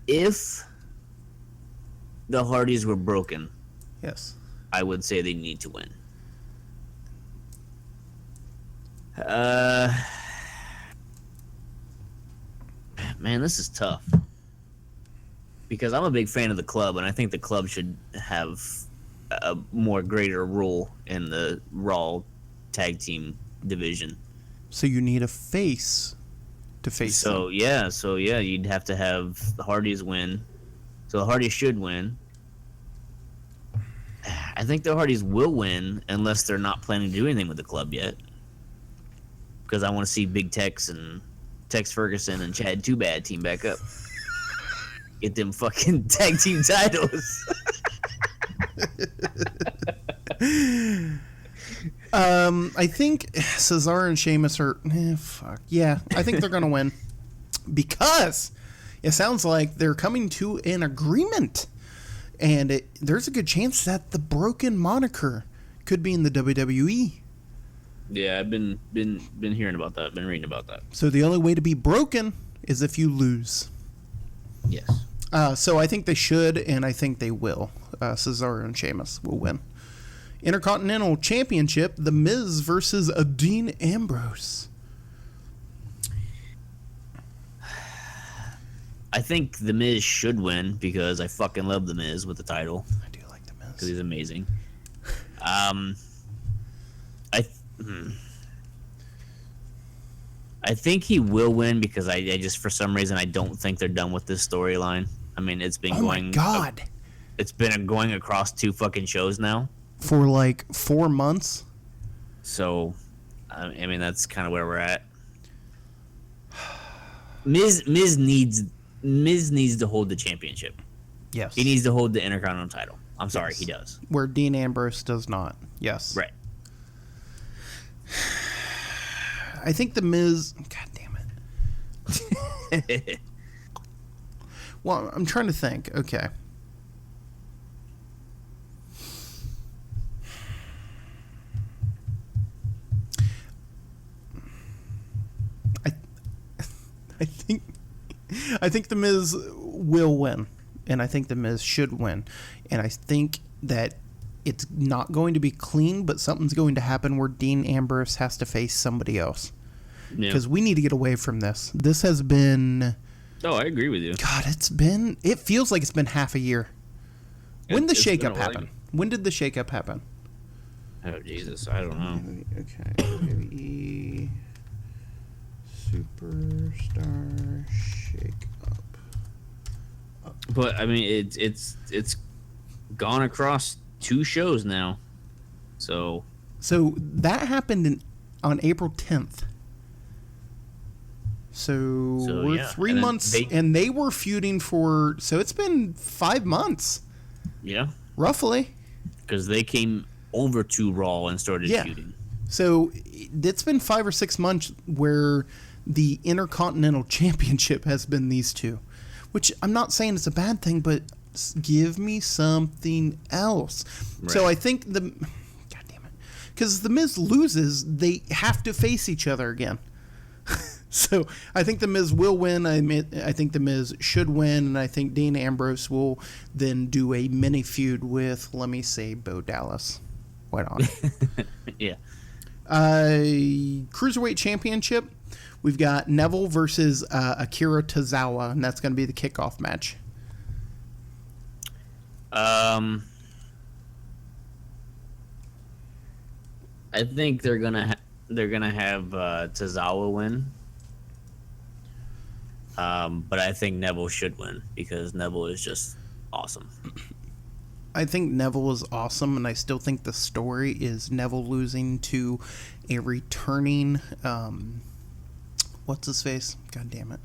If the Hardys were broken, yes, I would say they need to win. Man, this is tough. Because I'm a big fan of the club, and I think the club should have a more greater role in the Raw tag team division. So you need a face to face them. So you'd have to have the Hardys win. So the Hardys should win. I think the Hardys will win unless they're not planning to do anything with the club yet. Because I want to see Big Tex and Tex Ferguson and Chad Too Bad team back up. Get them fucking tag team titles. I think Cesaro and Sheamus are... fuck. Yeah, I think they're going to win. Because it sounds like they're coming to an agreement. And there's a good chance that the Broken moniker could be in the WWE. Yeah, I've been hearing about that. Been reading about that. So the only way to be broken is if you lose. Yes. So I think they should, and I think they will. Cesaro and Sheamus will win. Intercontinental Championship, The Miz versus Dean Ambrose. I think The Miz should win because I fucking love The Miz with the title. I do like The Miz. Because he's amazing. I think he will win because I just, for some reason, I don't think they're done with this storyline. I mean, it's been going... Oh, my God. It's been going across 2 fucking shows now. For, like, 4 months? So, I mean, that's kind of where we're at. Miz needs to hold the championship. Yes. He needs to hold the Intercontinental title. I'm sorry, he does. Where Dean Ambrose does not. Yes. Right. I think The Miz... God damn it. Well, I'm trying to think. Okay. I think The Miz will win, and I think The Miz should win, and I think that it's not going to be clean, but something's going to happen where Dean Ambrose has to face somebody else. Because we need to get away from this. This has been... Oh, I agree with you. God, it feels like it's been half a year. When did the shakeup happen? When did the shakeup happen? Oh, Jesus, I don't know. Okay, WWE Superstar Shakeup. But, I mean, it's gone across 2 shows now. So that happened on April 10th. So we're 3 months, and they were feuding for... So it's been 5 months. Yeah. Roughly. Because they came over to Raw and started feuding. So it's been 5 or 6 months where the Intercontinental Championship has been these two. Which I'm not saying it's a bad thing, but give me something else. Right. So I think God damn it. Because The Miz loses, they have to face each other again. So I think The Miz will win. I think The Miz should win, and I think Dean Ambrose will then do a mini feud with, let me say, Bo Dallas. Why not? Yeah. Cruiserweight Championship. We've got Neville versus Akira Tozawa, and that's going to be the kickoff match. I think they're gonna have Tozawa win. But I think Neville should win because Neville is just awesome. I think Neville is awesome, and I still think the story is Neville losing to a returning, what's his face? God damn it.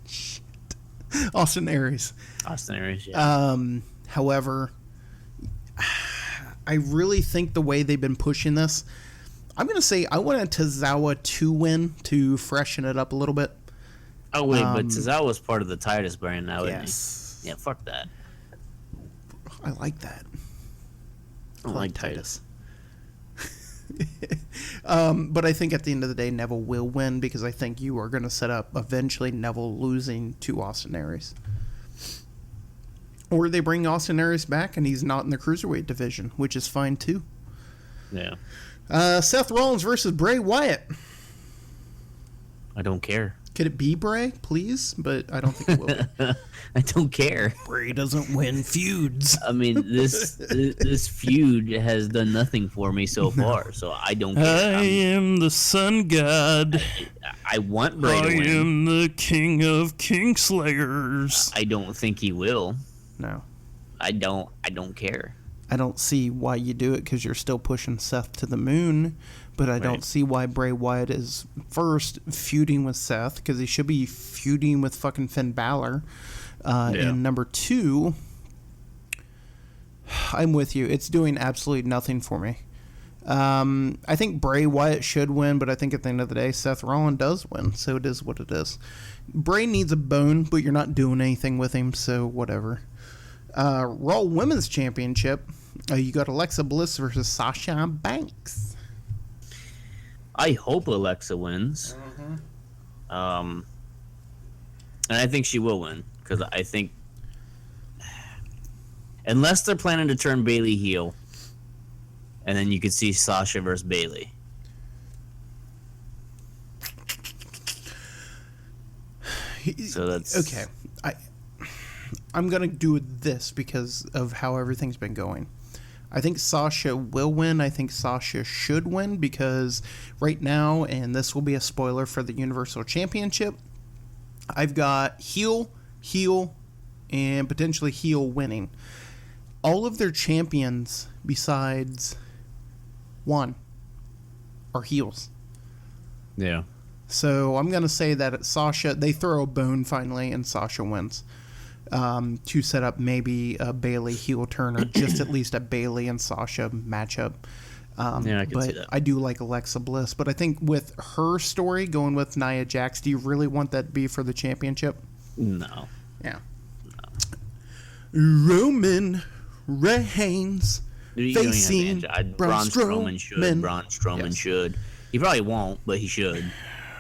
Shit. Austin Aries. Austin Aries, yeah. However, I really think the way they've been pushing this, I'm going to say I wanted Tozawa to win to freshen it up a little bit. Oh, wait, but Tozawa's part of the Titus brand now, Yes. isn't he? Yeah, fuck that. I like that. I don't like Titus. But I think at the end of the day, Neville will win because I think you are going to set up eventually Neville losing to Austin Aries. Or they bring Austin Aries back and he's not in the Cruiserweight division, which is fine too. Yeah. Seth Rollins versus Bray Wyatt. I don't care. Could it be Bray, please? But I don't think it will be. I don't care. Bray doesn't win feuds. I mean, this feud has done nothing for me so far, so I don't care. I am the sun god. I want Bray to I win. am the king of kingslayers. I don't think he will. No. I don't care. I don't see why you do it because you're still pushing Seth to the moon. But I don't Right. see why Bray Wyatt is first feuding with Seth because he should be feuding with fucking Finn Balor. And number two, I'm with you. It's doing absolutely nothing for me. I think Bray Wyatt should win, but I think at the end of the day, Seth Rollins does win. So it is what it is. Bray needs a bone, but you're not doing anything with him, so whatever. Raw Women's Championship, you got Alexa Bliss versus Sasha Banks. I hope Alexa wins. And I think she will win because I think unless they're planning to turn Bayley heel, and then you could see Sasha versus Bayley. So that's Okay. I'm going to do this because of how everything's been going. I think Sasha will win. I think Sasha should win because right now, and this will be a spoiler for the Universal Championship, I've got heel, and potentially heel winning. All of their champions besides one are heels. Yeah. So I'm going to say that Sasha, they throw a bone finally, and Sasha wins. To set up maybe a Bayley heel turn or just at least a Bayley and Sasha matchup. Yeah, I can see but that. I do like Alexa Bliss. But I think with her story going with Nia Jax, do you really want that to be for the championship? No. Yeah. Roman Reigns You don't even have to facing answer. Braun Braun Strowman should. Braun Strowman Yes. should. He probably won't, but he should.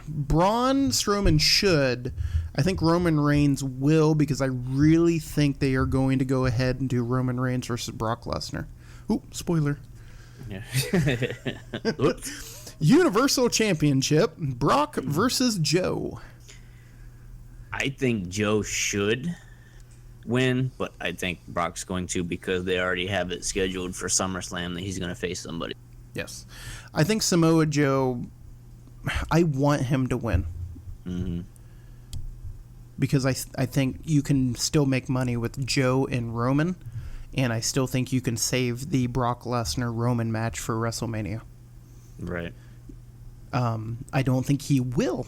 Braun Strowman should. I think Roman Reigns will because I really think they are going to go ahead and do Roman Reigns versus Brock Lesnar. Ooh, spoiler. Yeah. Oops. Universal Championship, Brock versus Joe. I think Joe should win, but I think Brock's going to because they already have it scheduled for SummerSlam that he's going to face somebody. Yes. I think Samoa Joe, I want him to win. Mm-hmm. Because I think you can still make money with Joe and Roman, and I still think you can save the Brock Lesnar-Roman match for WrestleMania. Right. I don't think he will,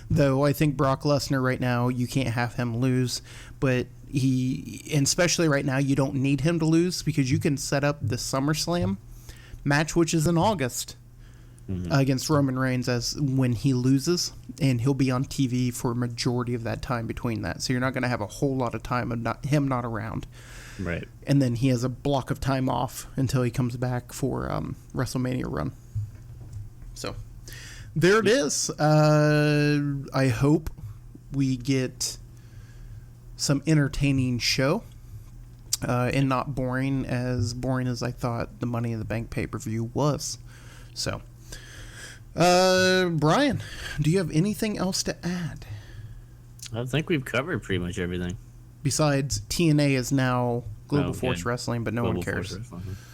though. I think Brock Lesnar right now, you can't have him lose, but and especially right now, you don't need him to lose because you can set up the SummerSlam match, which is in August, against Roman Reigns as when he loses, and he'll be on TV for a majority of that time between that. So you're not going to have a whole lot of time of him not around. Right. And then he has a block of time off until he comes back for WrestleMania run. So There it is. I hope we get some entertaining show and not boring as I thought the Money in the Bank pay-per-view was. So, Brian, do you have anything else to add? I think we've covered pretty much everything. Besides, TNA is now Global Force good. Wrestling, but no Global one cares. Force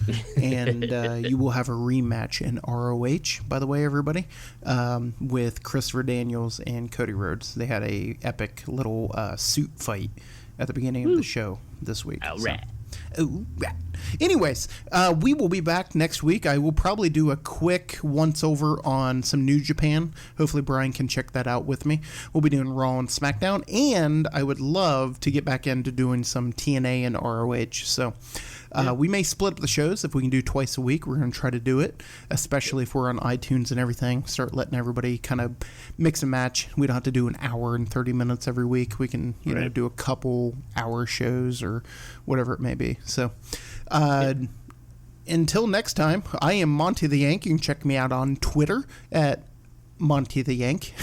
Wrestling. And you will have a rematch in ROH, by the way, everybody, with Christopher Daniels and Cody Rhodes. They had a epic little suit fight at the beginning of the show this week. All right. Anyways, we will be back next week. I will probably do a quick once-over on some New Japan. Hopefully Brian can check that out with me. We'll be doing Raw and SmackDown, and I would love to get back into doing some TNA and ROH. So we may split up the shows. If we can do twice a week, we're going to try to do it, especially if we're on iTunes and everything. Start letting everybody kind of mix and match. We don't have to do an hour and 30 minutes every week. We can, you know, do a couple hour shows or whatever it may be. So until next time, I am Monty the Yank. You can check me out on Twitter at Monty the Yank.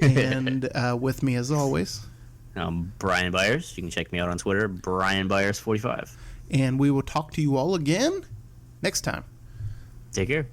And with me as always, Brian Byers. You can check me out on Twitter, Brian Byers 45. And we will talk to you all again next time. Take care.